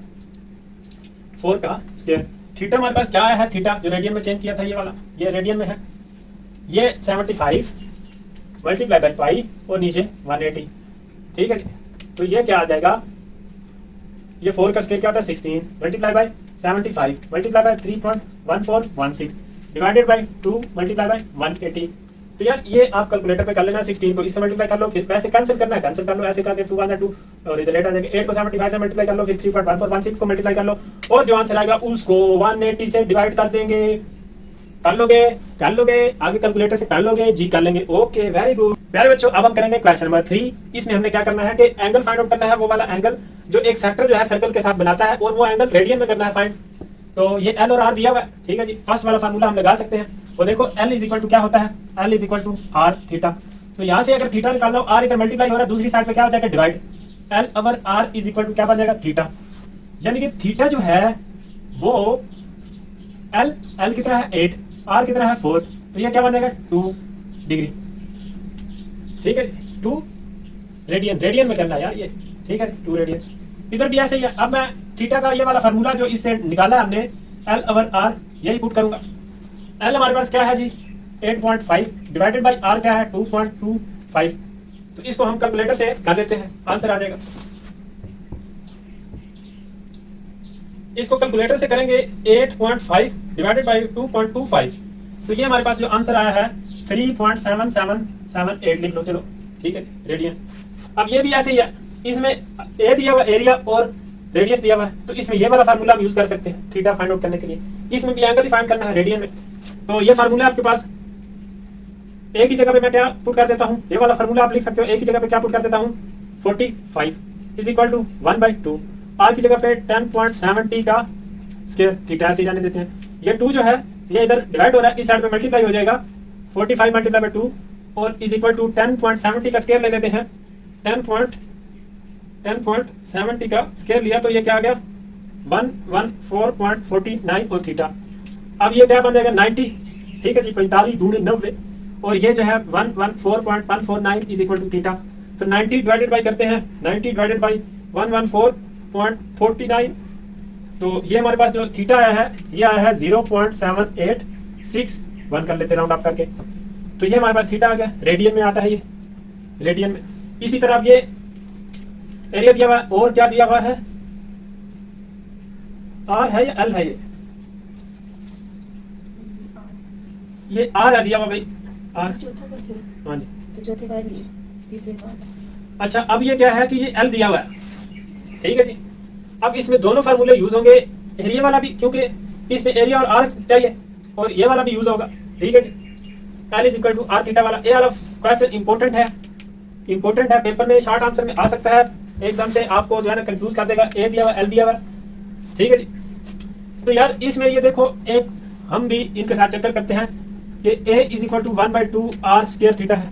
4 का स्क्वायर। थीटा हमारे पास क्या आया है, थीटा जो रेडियन में चेंज किया था ये वाला, ये रेडियन में है, ये 75 मल्टीप्लाई बाई पाई और नीचे 180, ठीक है जी। तो ये क्या आ जाएगा, ये 4 का स्क्वायर क्या होता है 16 multiply by 75 multiply by 3.1416 divided by 2 multiply by 180। तो यार ये आप कैलकुलेटर पे कर लेना, 16 को इससे मल्टीप्लाई कर लो, फिर वैसे कैंसिल करना है कैंसिल कर लो, ऐसे करके 2 1 2 और इधर 8 आ जाएगा। 8 को 75 से मल्टीप्लाई कर लो, फिर 3.1416 को मल्टीप्लाई कर लो, और जो आंसर आएगा उसको 180 से डिवाइड कर देंगे। कर लोगे आगे कैलकुलेटर से कर लोगे जी, कर लेंगे। ओके, वेरी गुड प्यारे बच्चों। अब हम करेंगे क्वेश्चन नंबर 3। इसमें हमने क्या करना है कि एंगल फाइंड आउट करना है, वो वाला एंगल जो एक सेक्टर जो है सर्कल के साथ बनाता है, और वो एंगल रेडियन में करना है फाइंड। तो ये एल और आर दिया हुआ है, ठीक है जी। फर्स्ट वाला फार्मूला हम लगा सकते हैं, वो देखो एल इज इक्वल टू क्या होता है, L is equal to R theta. तो यहाँ से अगर थीटा निकालना हो, आर इधर मल्टीप्लाई हो रहा है, दूसरी साइड पे क्या हो जाएगा divide, L over R is equal to क्या बन जाएगा थीटा। यानी कि थीटा जो है वो एल कितना है 8, आर कितना है 4, तो ये क्या बन जाएगा 2 डिग्री, ठीक है 2 रेडियन में करना है यार ये, ठीक है 2 रेडियन। इधर भी ऐसे ही है। अब मैं थीटा का ये वाला फार्मूला जो इससे निकाला हमने एल ओवर आर, यही पुट करूंगा। एल हमारे पास क्या है जी 8.5 डिवाइडेड बाई आर क्या है 2.25। तो इसको हम कैलकुलेटर से कर लेते हैं, आंसर आ जाएगा। इसको कैलकुलेटर से करेंगे 8.5 डिवाइडेड बाई 2.25, तो ये हमारे पास जो आंसर आया है 3.7778 लिख लो, चलो ठीक है रेडियन। अब ये भी ऐसे ही है, इसमें ए दिया हुआ एरिया और रेडियस दिया हुआ है, तो इसमें ये वाला फार्मूला हम यूज कर सकते हैं थीटा फाइंड आउट करने के लिए। इसमें भी एंगल ही फाइंड करना है रेडियन में, तो ये फार्मूला आपके पास एक ही जगह पे मैं क्या पुट कर देता हूँ, ये वाला फार्मूला आप लिख सकते हो। एक ही जगह पे क्या पुट कर देता हूँ 45 इज इक्वल टू 1/2, आर की जगह पे 10.70 का स्क्वायर, थीटा ऐसे जाने देते हैं। ये 2 जो है ये इधर डिवाइड हो रहा है, इस साइड पे मल्टीप्लाई हो जाएगा 45 मल्टीप्लाई बाय 2 और इज इक्वल टू 10.70 का स्क्वायर ले लेते हैं। 10.70 का स्क्वायर लिया तो ये क्या आ गया 114.49 और थीटा। अब ये क्या बन जाएगा 90, ठीक है जी 45 दूनी 90, और ये जो है 114.149 इज इक्वल टू थीटा। तो 90 डिवाइडेड बाई करते हैं, 90 डिवाइडेड बाई 114.49, तो ये हमारे पास जो थीटा आया है ये आया है 0.7861 कर लेते राउंड अप करके। तो ये हमारे पास थीटा आ गया, रेडियन में आता है ये, रेडियन में। इसी तरह ये एरिया दिया हुआ है, और क्या दिया हुआ है आर है या एल है, ये आर है दिया हुआ भाई, आर चौथा क्वेश्चन। हाँ जी, तो चौथे का लिए तीसरे का। अच्छा अब ये क्या है कि ये एल दिया हुआ है, ठीक है जी। अब इसमें दोनों फार्मूले यूज होंगे, एरिया वाला भी क्योंकि इसमें एरिया और आर चाहिए, और ये वाला भी यूज होगा, ठीक है जी। L is equal to R theta वाला, ये वाला क्वेश्चन इंपॉर्टेंट है पेपर में, शॉर्ट आंसर में आ सकता है, एकदम से आपको जो है ना कंफ्यूज कर देगा। ए दिया हुआ एल दिया हुआ, ठीक है जी। तो यार इसमें ये देखो एक हम भी इनके साथ चक्कर करते हैं कि A is equal to 1/2 are square theta है,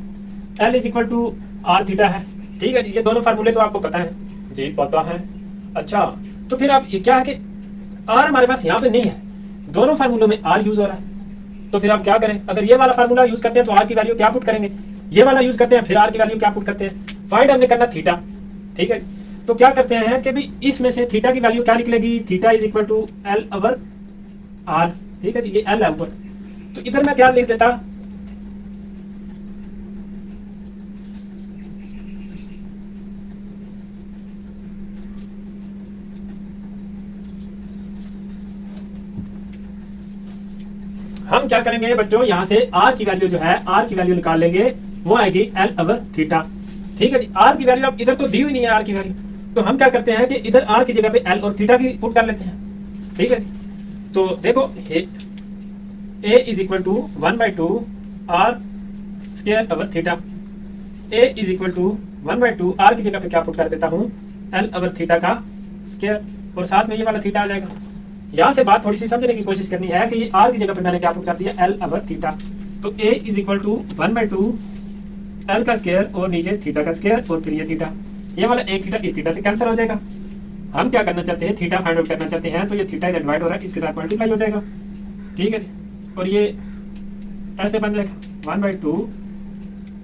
L is equal to R theta है, ठीक है जी। ये दोनों फार्मूले तो आपको पता है जी, पता है। अच्छा तो फिर अब ये क्या है कि आर हमारे पास यहाँ पे नहीं है, दोनों फार्मूलों में आर यूज हो रहा है, तो फिर आप क्या करें, अगर ये वाला फार्मूला यूज करते हैं तो आर की वैल्यू क्या पुट करेंगे, ये वाला यूज करते हैं फिर आर की वैल्यू क्या पुट करते हैं। फाइंड हमने करना थीटा, ठीक है। तो क्या करते हैं कि भी इसमें से थीटा की वैल्यू क्या निकलेगी, theta is equal to L over R, ठीक है जी। ये एल है ऊपर, तो इधर मैं क्या लिख देता, हम क्या करेंगे बच्चों, यहां से आर की वैल्यू जो है, आर की वैल्यू निकाल लेंगे, वो आएगी एल ओवर थीटा, ठीक है जी। आर की वैल्यू अब इधर तो दी हुई नहीं है आर की वैल्यू, तो हम क्या करते हैं कि इधर आर की जगह पे एल और थीटा की पुट कर लेते हैं, ठीक है। तो देखो a is equal to 1/2 are square over theta, a is equal to 1/2 r की जगह पे क्या पुट कर देता हूँ एल ओवर थीटा का स्क्वायर, और साथ में ये वाला थीटा आ जाएगा। यहाँ से बात थोड़ी सी समझने की कोशिश करनी है कि ये आर की जगह पे मैंने क्या पुट कर दिया एल ओवर थीटा। तो ए इज इक्वल टू 1/2 एल का स्क्वायर और नीचे थीटा का स्क्वायर और फिर ये थीटा, ये वाला एक थीटा इस थीटा से कैंसिल हो जाएगा। हम क्या करना चाहते हैं, थीटा फाइंड आउट करना चाहते हैं, तो ये थीटा इधर डिवाइड हो रहा है, इसके साथ मल्टीप्लाई हो जाएगा, ठीक है। और ये ऐसे बन जाएगा 1/2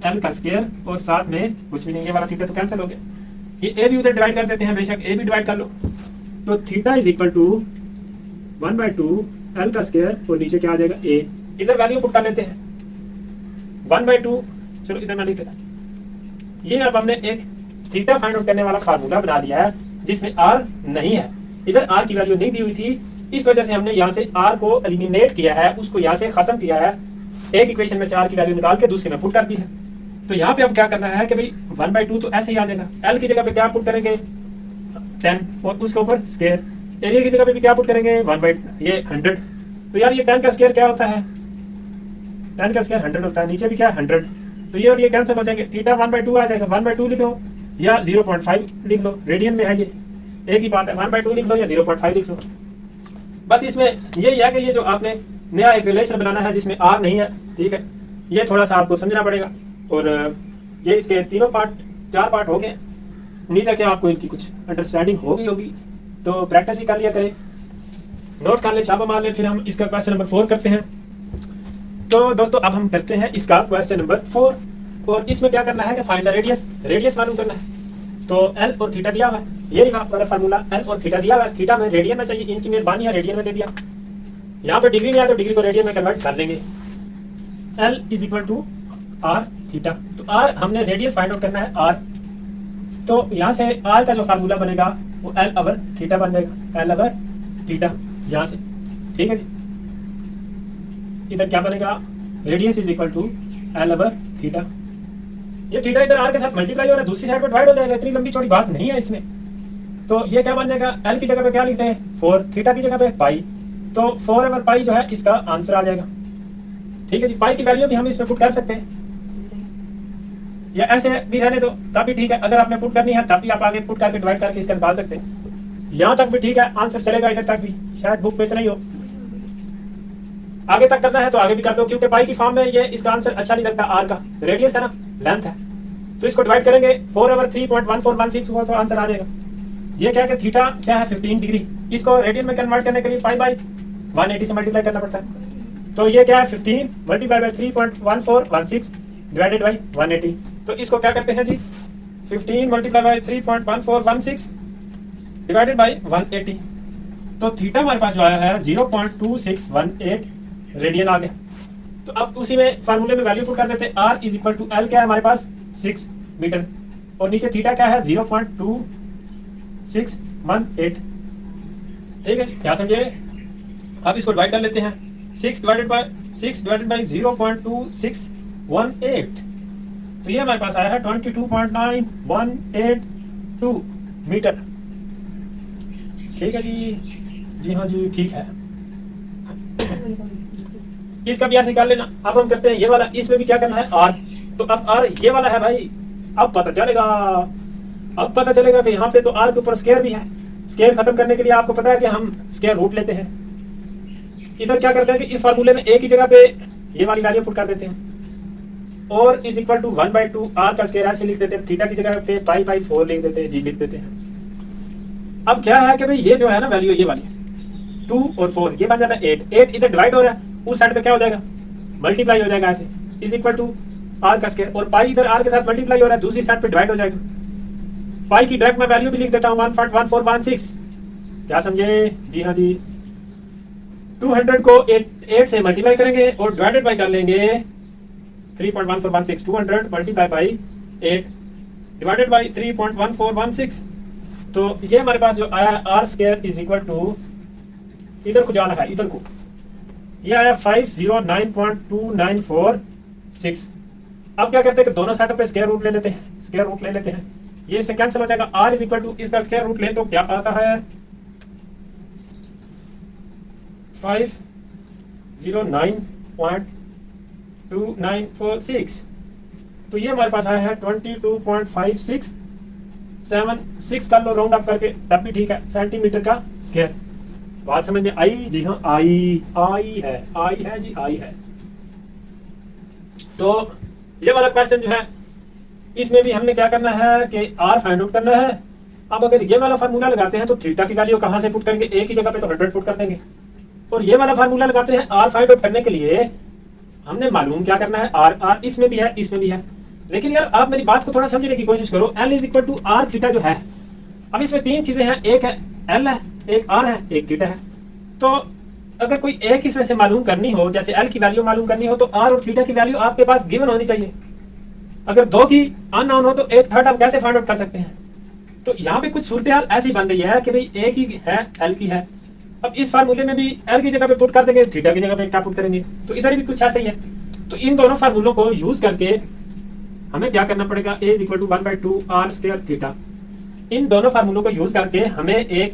एल का स्क्वायर और साथ में कुछ भी नहीं, ये वाला थीटा तो कैंसिल हो गया। ये ए भी उधर डिवाइड कर देते हैं, बेशक ए भी डिवाइड कर लो। तो theta is equal to 1/2 L का स्क्वायर और नीचे क्या आ जाएगा ए, इधर वैल्यू पुट कर लेते हैं 1/2, चलो इधर मैं लिख देता। ये अब हमने एक थीटा फाइंड आउट करने वाला फार्मूला बना लिया है जिसमें आर नहीं है, इधर आर की वैल्यू नहीं दी हुई थी, इस वजह से हमने यहाँ से आर को एलिमिनेट किया है, उसको यहाँ से खत्म किया है, एक इक्वेशन में से आर की वैल्यू निकाल के दूसरे में पुट कर दी है, तो यहाँ पे अब क्या करना है कि भाई 1/2 तो ऐसे ही आ जाएगा। एल की जगह पे क्या पुट करेंगे 10 और उसके ऊपर स्क्वायर। एरिया की जगह पे भी क्या पुट करेंगे 1/100। तो यार ये 10 का स्क्वायर क्या होता है 10 का स्क्वायर 100 होता है, नीचे भी क्या है 100। तो ये और ये कैंसिल हो जाएंगे, थीटा 1/2 आ जाएगा। 1/2 लिख लो या 0.5 लिख लो, रेडियन में है ये एक ही बात है। 1/2 लिख लो या 0.5 लिख लो। बस इसमें यही है कि ये जो आपने नया एक रिलेशन बनाना है जिसमें आर नहीं है, ठीक है, ये थोड़ा सा आपको समझना पड़ेगा। और ये इसके तीनों पार्ट 4 पार्ट हो गए। उम्मीद है कि आपको इनकी कुछ अंडरस्टैंडिंग हो गई होगी, तो प्रैक्टिस भी कर लिया करें, नोट कर ले, छापा मार ले। फिर हम इसका क्वेश्चन नंबर 4 करते हैं। तो दोस्तों अब हम करते हैं इसका क्वेश्चन नंबर 4 और इसमें क्या करना है कि फाइंड द रेडियस, रेडियस मालूम करना है। तो एल और थीटा दिया हुआ है, ये लिखा हमारा फार्मूला, एल और थीटा दिया हुआ है। थीटा में रेडियन में चाहिए, इनकी मेहरबानी है रेडियन में दे दिया। यहाँ पे डिग्री में आया तो डिग्री को रेडियन में कन्वर्ट कर लेंगे। L is equal to R theta. तो आर हमने रेडियस फाइंड आउट करना है आर, तो यहाँ से आर का जो फार्मूला बनेगा वो एल ओवर थीटा बन जाएगा, एल ओवर थीटा यहाँ से, ठीक है जी। इधर क्या बनेगा radius is equal to L over theta. ये थीटा इधर आर के साथ मल्टीप्लाई हो रहा है, दूसरी साइड पर डिवाइड हो जाएगा, इतनी लंबी चौड़ी बात नहीं है इसमें। तो ये क्या बन जाएगा एल की जगह पे क्या लिखते हैं 4, थीटा की जगह पे पाई। तो 4 ओवर पाई जो है इसका आंसर आ जाएगा, ठीक है जी। पाई की वैल्यू भी हम इसमें पुट कर सकते हैं या ऐसे भी रहने दो तब भी ठीक है। अगर आपने पुट करनी है तब भी आप आगे पुट करके डिवाइड करके इसका निकाल सकते हैं। यहाँ तक भी ठीक है, आंसर चलेगा इधर तक भी, शायद बुक पे इतना ही हो। आगे तक करना है तो आगे भी कर दो, क्योंकि पाई की फॉर्म में ये इसका आंसर अच्छा नहीं लगता। आर का रेडियस है ना, लेंथ है, तो इसको डिवाइड करेंगे 4 ओवर 3.1416 हुआ तो आंसर आ जाएगा। ये क्या है कि थीटा क्या है 15 डिग्री, इसको रेडियन में कन्वर्ट करने के लिए पाई बाई 180 से मल्टीप्लाई करना पड़ता है। तो ये क्या है 15 मल्टीप्लाई बाई 3.1416 डिवाइडेड बाई 180। तो इसको क्या करते हैं जी 15 मल्टीप्लाई बाई 3.1416 डिवाइडेड बाई 180। तो थीटा हमारे पास जो आया है 0.2618 रेडियन आ गया। तो अब उसी में फार्मूले में वैल्यू पुट कर देते हैं। R is equal to L क्या है हमारे पास 6 मीटर और नीचे थीटा क्या है 0.2618, ठीक है क्या समझे। अब इसको डिवाइड कर लेते हैं 6 डिवाइडेड बाय 0.2618। तो ये हमारे पास आया है 22.9182 मीटर, ठीक है जी हाँ जी ठीक है। इसका भी ऐसे निकाल लेना। अब हम करते हैं ये वाला, इसमें भी क्या करना है आर। तो अब आर ये वाला है भाई, अब पता चलेगा कि यहाँ पे तो आर के ऊपर स्क्वायर भी है। स्क्वायर खत्म करने के लिए आपको पता है कि हम स्क्वायर रूट लेते हैं। इधर क्या करते हैं कि इस फार्मूले में एक ही जगह पे ये वाली वैल्यू पुट कर देते हैं और इज इक्वल टू 1/2 आर का स्क्वायर ऐसे लिख देते हैं, थीटा की जगह पे पाई बाई 4 लिख देते हैं, जी लिख देते हैं। अब क्या है कि भाई ये जो है ना वैल्यू ये वाली 2 और 4 ये बन जाता है 8। 8 इधर डिवाइड हो रहा है, उस साइड पे क्या हो जाएगा मल्टीप्लाई हो जाएगा ऐसे, इज इक्वल टू आर का स्क्वायर। और पाई इधर आर के साथ मल्टीप्लाई हो रहा है, दूसरी साइड पे डिवाइड हो जाएगा। पाई की डायरेक्ट मैं वैल्यू भी लिख देता हूँ 1.1416, क्या समझे जी हाँ जी। 200 को 8 से मल्टीप्लाई करेंगे और डिवाइडेड बाई कर लेंगे 3.1416। 200 मल्टीप्लाई बाई 8 डिवाइडेड बाई 3.1416। तो ये हमारे पास जो आया R square is equal to, इधर को जाना है इधर को, ये आया 509.2946। अब क्या करते हैं कि दोनों साइडों पे स्क्वायर रूट ले लेते हैं, ये इससे कैंसिल हो जाएगा। आर इज इक्वल टू इसका स्क्वायर रूट ले तो क्या आता है 509.2946। तो ये हमारे पास आया है 22.5676 कर लो राउंड अप करके तब भी ठीक है, सेंटीमीटर का स्क्वायर। बात समझ में आई जी हाँ, आई है जी आई है। तो ये वाला क्वेश्चन जो है इसमें भी हमने क्या करना है कि आर फाइंड आउट करना है। अब अगर ये वाला फार्मूला लगाते हैं तो थीटा की वैल्यू कहाँ से पुट करेंगे, एक ही जगह पे तो 100 पुट कर देंगे। और ये वाला फार्मूला लगाते हैं आर फाइंड आउट करने के लिए हमने मालूम क्या करना है आर इसमें भी है इसमें भी है। लेकिन यार आप मेरी बात को थोड़ा समझने की कोशिश करो। L is equal to R theta जो है, अब इसमें 3 चीजें हैं, एक है एल है, एक आर है, एक थीटा है। तो अगर कोई एक इसमें से मालूम करनी हो, जैसे एल की वैल्यू मालूम करनी हो तो आर और थीटा की वैल्यू आपके पास गिवन होनी चाहिए। अगर 2 की अननोन हो तो 1/3 आप कैसे फाइंड आउट कर सकते हैं। तो यहाँ पे कुछ सूरत हाल ऐसी बन रही है कि भाई एक ही है एल की है। अब इस फार्मूले में भी एल की जगह पे पुट कर देंगे, थीटा की जगह पे क्या पुट करेंगे, तो इधर भी कुछ ऐसा ही है। तो इन दोनों फार्मूलों को यूज करके हमें क्या करना पड़ेगा, a is equal to 1/2 r square theta. इन दोनों फार्मूलों को यूज करके हमें एक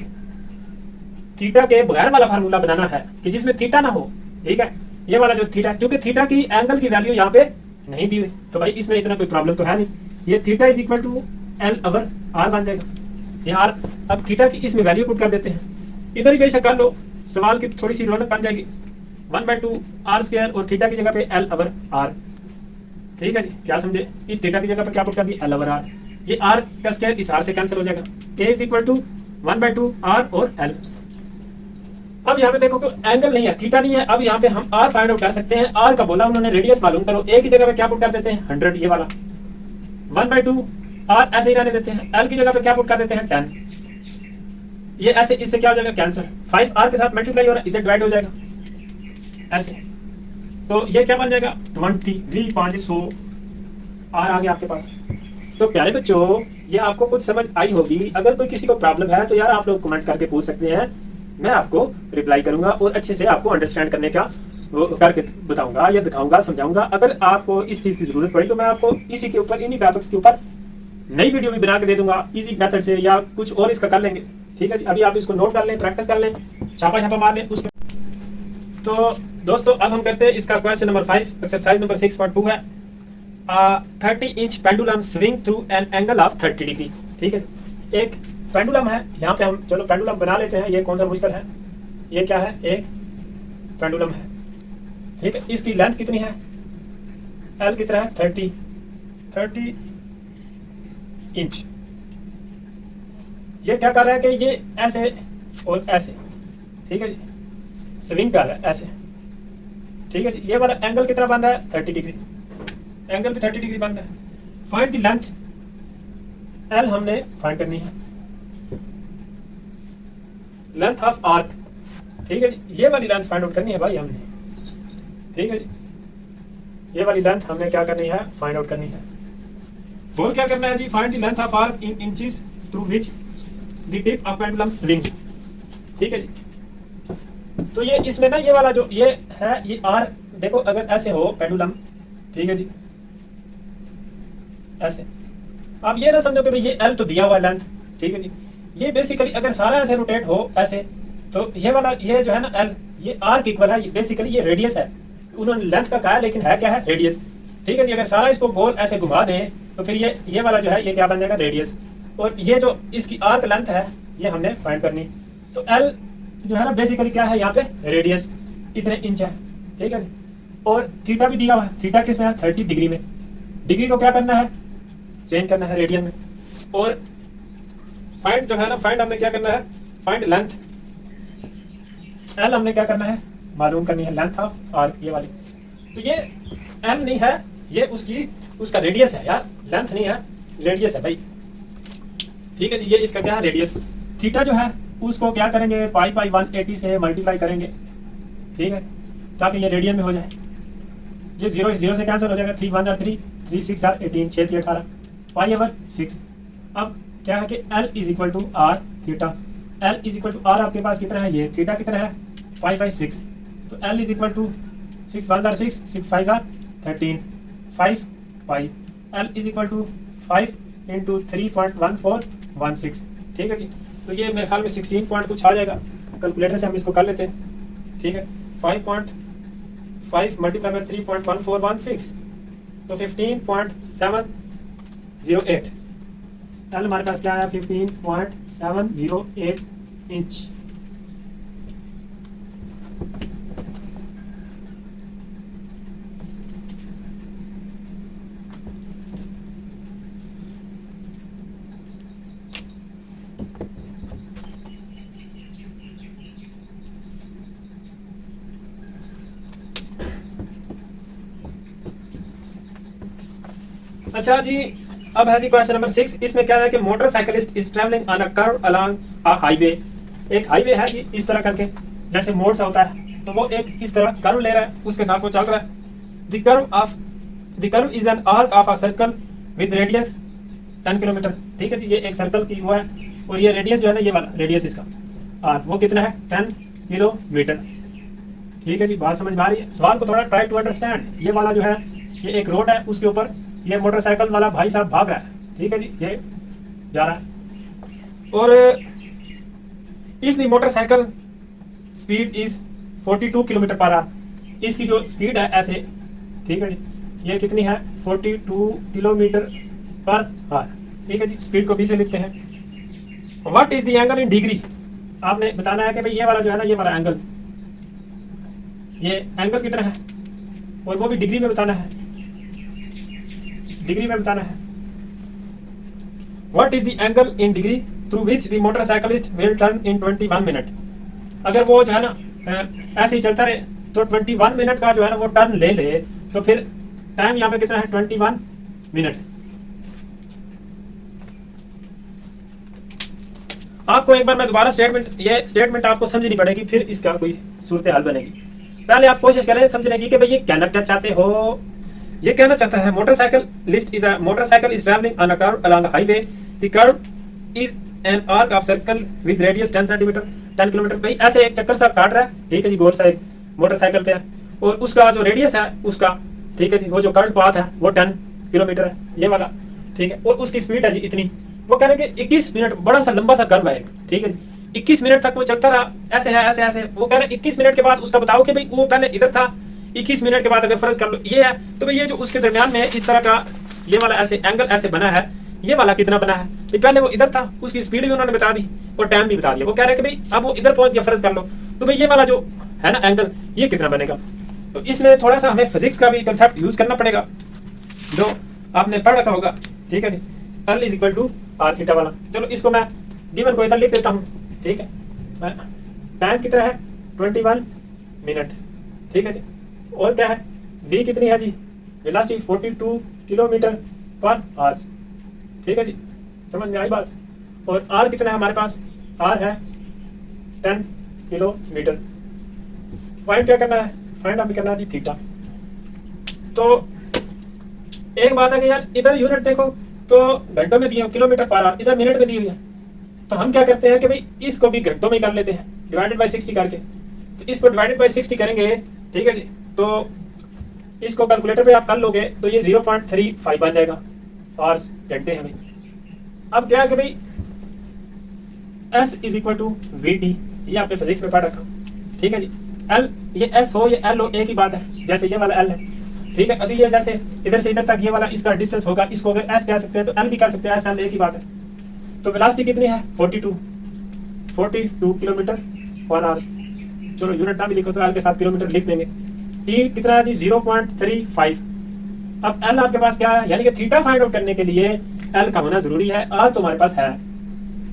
थीटा के बगैर वाला फार्मूला बनाना है कि जिसमें थीटा ना हो। ठीक है, ये वाला जो थीटा, क्योंकि थीटा की एंगल की वैल्यू यहाँ पे नहीं दी हुई, तो भाई इसमें इतना कोई प्रॉब्लम तो है नहीं। ये theta is equal to L over R बन जाएगा, ये आर। अब थीटा की इसमें वैल्यू पुट कर देते हैं, इधर ही बेशक कर लो, सवाल की थोड़ी सी रौनक बन जाएगी। 1/2 आर स्क्वायर और थीटा की जगह पे एल ओवर आर। ठीक है जी, क्या समझे, इस थीटा की जगह पे क्या पुट कर दी, एल ओवर आर। ये आर का स्क्वायर इस आर से कैंसिल हो जाएगा, ए इज इक्वल टू 1/2 आर और एल। अब यहाँ पे देखो तो एंगल नहीं है, थीटा नहीं है। अब यहाँ पे हम आर फाइंड आउट कर सकते हैं। आर का बोला उन्होंने रेडियस मालूम करो, ए की जगह पे क्या पुट कर देते हैं 100, ये वाला 1/2 आर ऐसे ही रहने देते हैं। एल की जगह पे क्या पुट कर देते हैं 10, ये ऐसे, इससे क्या हो जाएगा कैंसर, 5 आर के साथ मल्टीप्लाई हो रहा है, इधर डिवाइड हो जाएगा ऐसे। तो ये क्या बन जाएगा 20 आर आ गया आपके पास। तो प्यारे बच्चों, ये आपको कुछ समझ आई होगी। अगर कोई किसी को प्रॉब्लम है तो यार आप लोग कमेंट करके पूछ सकते हैं, मैं आपको रिप्लाई करूंगा और अच्छे से आपको अंडरस्टैंड करने का वो करके बताऊंगा या दिखाऊंगा, समझाऊंगा। अगर आपको इस चीज की जरूरत पड़ी तो मैं आपको इसी के ऊपर, इन्हीं टॉपिक्स के ऊपर नई वीडियो भी बना के दे दूंगा इजी मेथड से, या कुछ और इसका कर लेंगे। ठीक है जी, अभी आप इसको नोट कर लें, प्रैक्टिस कर लें, छापा मार लें उसमें। तो दोस्तों अब हम करते हैं इसका क्वेश्चन नंबर 5, एक्सरसाइज नंबर 6.2 है। 30 inch pendulum swing through an angle of 30 degree. ठीक है, एक पेंडुलम है यहाँ पे, हम चलो पेंडुलम बना लेते हैं, ये कौन सा मुश्किल है। ये क्या है, एक पेंडुलम है। ठीक है, इसकी लेंथ कितनी है, एल कितना है 30 इंच। ये क्या कर रहा है कि ये ऐसे और ऐसे, ठीक है जी, स्विंग कर रहा है ऐसे। ठीक है जी, ये वाला एंगल कितना बन रहा है 30 डिग्री, एंगल भी 30 डिग्री बन रहा है। फाइंड द लेंथ, एल हमने फाइंड करनी है, लेंथ ऑफ आर्क। ठीक है जी, ये वाली लेंथ फाइंड आउट करनी है भाई हमने। ठीक है जी, ये वाली लेंथ हमने क्या करनी है, फाइंड आउट करनी है। और क्या करना है जी, find the length of arc in inches through which the tip of pendulum swing. ठीक है जी, तो ये इसमें ना ये वाला जो ये है, ये आर देखो, अगर ऐसे हो पेंडुलम, ठीक है जी, ऐसे। आप ये ना समझो कि भाई ये एल तो दिया हुआ लेंथ। ठीक है जी, ये बेसिकली अगर सारा ऐसे रोटेट हो ऐसे, तो ये वाला ये जो है ना एल, ये आर के इक्वल है, बेसिकली ये रेडियस है। उन्होंने लेंथ का कहा है लेकिन है क्या है, रेडियस। ठीक है जी, अगर सारा इसको गोल ऐसे घुमा दें तो फिर ये वाला जो है ये क्या बन जाएगा, रेडियस। और ये जो इसकी आर्क लेंथ है ये हमने फाइंड करनी। तो एल जो है ना बेसिकली क्या है यहाँ पे, रेडियस इतने इंच है। ठीक है जी, और थीटा भी दिया हुआ है, थीटा किस में है 30 डिग्री में। डिग्री को क्या करना है, चेंज करना है रेडियन में। और फाइंड जो है ना, फाइंड हमने क्या करना है, फाइंड लेंथ, एल हमने क्या करना है, मालूम करनी है, लेंथ ऑफ आर्क ये वाली। तो ये एल नहीं है, ये उसका रेडियस है यार, लेंथ नहीं है, रेडियस है भाई। ठीक है जी, ये इसका क्या है, रेडियस। थीटा जो है उसको क्या करेंगे, पाई 180 से मल्टीप्लाई करेंगे। ठीक है, ताकि ये रेडियन में हो जाए। ये 0 से कैंसिल हो जाएगा, 3 1 3, 3 6 18, 6 3 18, पाई ओवर 6। अब क्या है कि L is equal to R theta. L is equal to R आपके पास कितना है, ये थीटा कितना है, पाई 6। तो L is equal to 6 1 6, 6 5 13, 5 pi. L is equal to 5 into 3.1416। ठीक है जी, तो ये मेरे ख्याल में 16 पॉइंट कुछ आ जाएगा। कैलकुलेटर से हम इसको कर लेते हैं। ठीक है, 5.5 मल्टीप्लाई में 3.1416, तो 15.708। कल हमारे पास क्या आया, 15.708 इंच। अच्छा जी, अब है जी क्वेश्चन नंबर 6। इसमें क्या है कि motorcyclist is travelling on a curve along a highway. एक हाईवे है जी, इस तरह करके जैसे मोड़ सा होता है, तो वो एक इस तरह कर्व ले रहा है, उसके साथ वो चल रहा है। The curve is an arc of a circle with radius 10 kilometre. ठीक है जी, ये एक सर्कल की वो है, और ये रेडियस जो है ना, ये वाला रेडियस इसका आर्क वो कितना है, 10 किलोमीटर। ठीक है जी, बात समझ में आ रही है। सवाल को थोड़ा ट्राई टू अंडरस्टैंड। ये वाला जो है ये एक रोड है, उसके ऊपर ये मोटरसाइकिल वाला भाई साहब भाग रहा है, ठीक है जी, ये जा रहा है। और if the motorcycle speed is 42 kilometre per hour, इसकी जो स्पीड है ऐसे, ठीक है जी, ये कितनी है 42 किलोमीटर पर आवर, ठीक है जी, स्पीड को बी से लिखते हैं। What is the angle in degree, आपने बताना है कि भाई ये वाला जो है ना, ये वाला एंगल, ये एंगल कितना है, और वो भी डिग्री में बताना है, डिग्री में बताना है। What is the angle in degree through which the motorcyclist will turn in 21 minute, अगर वो जो है ना ऐसे ही चलता रहे तो 21 मिनट का जो है ना वो टर्न ले ले, तो फिर टाइम यहाँ पे कितना है 21 मिनट। आपको एक बार मैं दोबारा ये स्टेटमेंट आपको समझनी पड़ेगी, फिर इसका कोई सूरत हाल बनेगी। पहले आप कोशिश करें समझने की कि भाई ये कहना क्या चाहते हो। ये कहना चाहता है motorcycle is travelling on a curve along highway, the curve is an arc of circle with radius 10 centimetre 10 kilometre. भाई ऐसे एक चक्कर सा काट रहा है, ठीक है जी, गोल सा एक मोटरसाइकिल पे है, और उसका जो रेडियस है उसका, ठीक है जी, वो जो कर्व पाथ है वो 10 किलोमीटर है, ये वाला, ठीक है, और उसकी स्पीड है जी इतनी। वो कह रहे हैं कि 21 मिनट, बड़ा सा लंबा सा कर्व है एक, ठीक है जी, 21 मिनट तक वो चलता रहा, ऐसे है ऐसे ऐसे। वो कह रहे हैं 21 मिनट के बाद उसका बताओ कि भाई वो पहले इधर था, 21 मिनट के बाद अगर फर्ज कर लो ये है, तो भाई ये जो उसके दरमियान में इस तरह का ये वाला ऐसे एंगल ऐसे बना है, ये वाला कितना बना है, भाई पहले वो इधर था, उसकी स्पीड भी उन्होंने बता दी और टाइम भी बता दिया। वो कह रहे हैं कि भाई अब वो इधर पहुंच गया, फर्ज कर लो, तो भाई ये वाला जो है ना एंगल, ये कितना बनेगा। तो इसमें थोड़ा सा हमें फिजिक्स का भी कंसेप्ट यूज करना पड़ेगा जो आपने पढ़ रखा होगा, ठीक है जी, L is equal to R theta वाला। चलो इसको मैं गिवन को इधर लिख देता हूँ, ठीक है, टाइम कितना है 21 मिनट, ठीक है जी, और क्या है v कितनी है जी, वेलोसिटी 42 किलोमीटर पर आवर, ठीक है जी, समझ में आई बात। और r कितना है हमारे पास, r है 10 किलोमीटर। फाइंड क्या करना है, फाइंड हमें करना है जी थीटा। तो एक बात है कि यार इधर यूनिट देखो तो घंटों में दी है, किलोमीटर पर आवर इधर मिनट में दी हुई है, तो हम क्या करते हैं कि भाई इसको भी घंटों में कर लेते हैं डिवाइडेड बाय 60 करके। तो इसको डिवाइडेड बाय 60 करेंगे, ठीक है जी, तो इसको कैलकुलेटर पे आप कर लोगे तो ये 0.35 बन जाएगा आवर्स, घंटे हमें। अब क्या है कि भाई S is equal to VT, ये आपने फिजिक्स में पढ़ रखा, ठीक है जी। L, ये S हो ये L हो, एक ही बात है, जैसे ये वाला L है, ठीक है, अभी ये जैसे इधर से इधर तक ये वाला इसका डिस्टेंस होगा, इसको अगर S कह सकते हैं तो L भी कह सकते हैं, S L एक ही बात है। तो वेलोसिटी कितनी है 42 किलोमीटर पर आवर। चलो यूनिट ना भी लिखो तो L के साथ किलोमीटर लिख देंगे। T कितना है जी 0.35। अब L आपके पास क्या है, यानी कि थीटा फाइंड आउट करने के लिए L का होना जरूरी है, R तो हमारे पास है,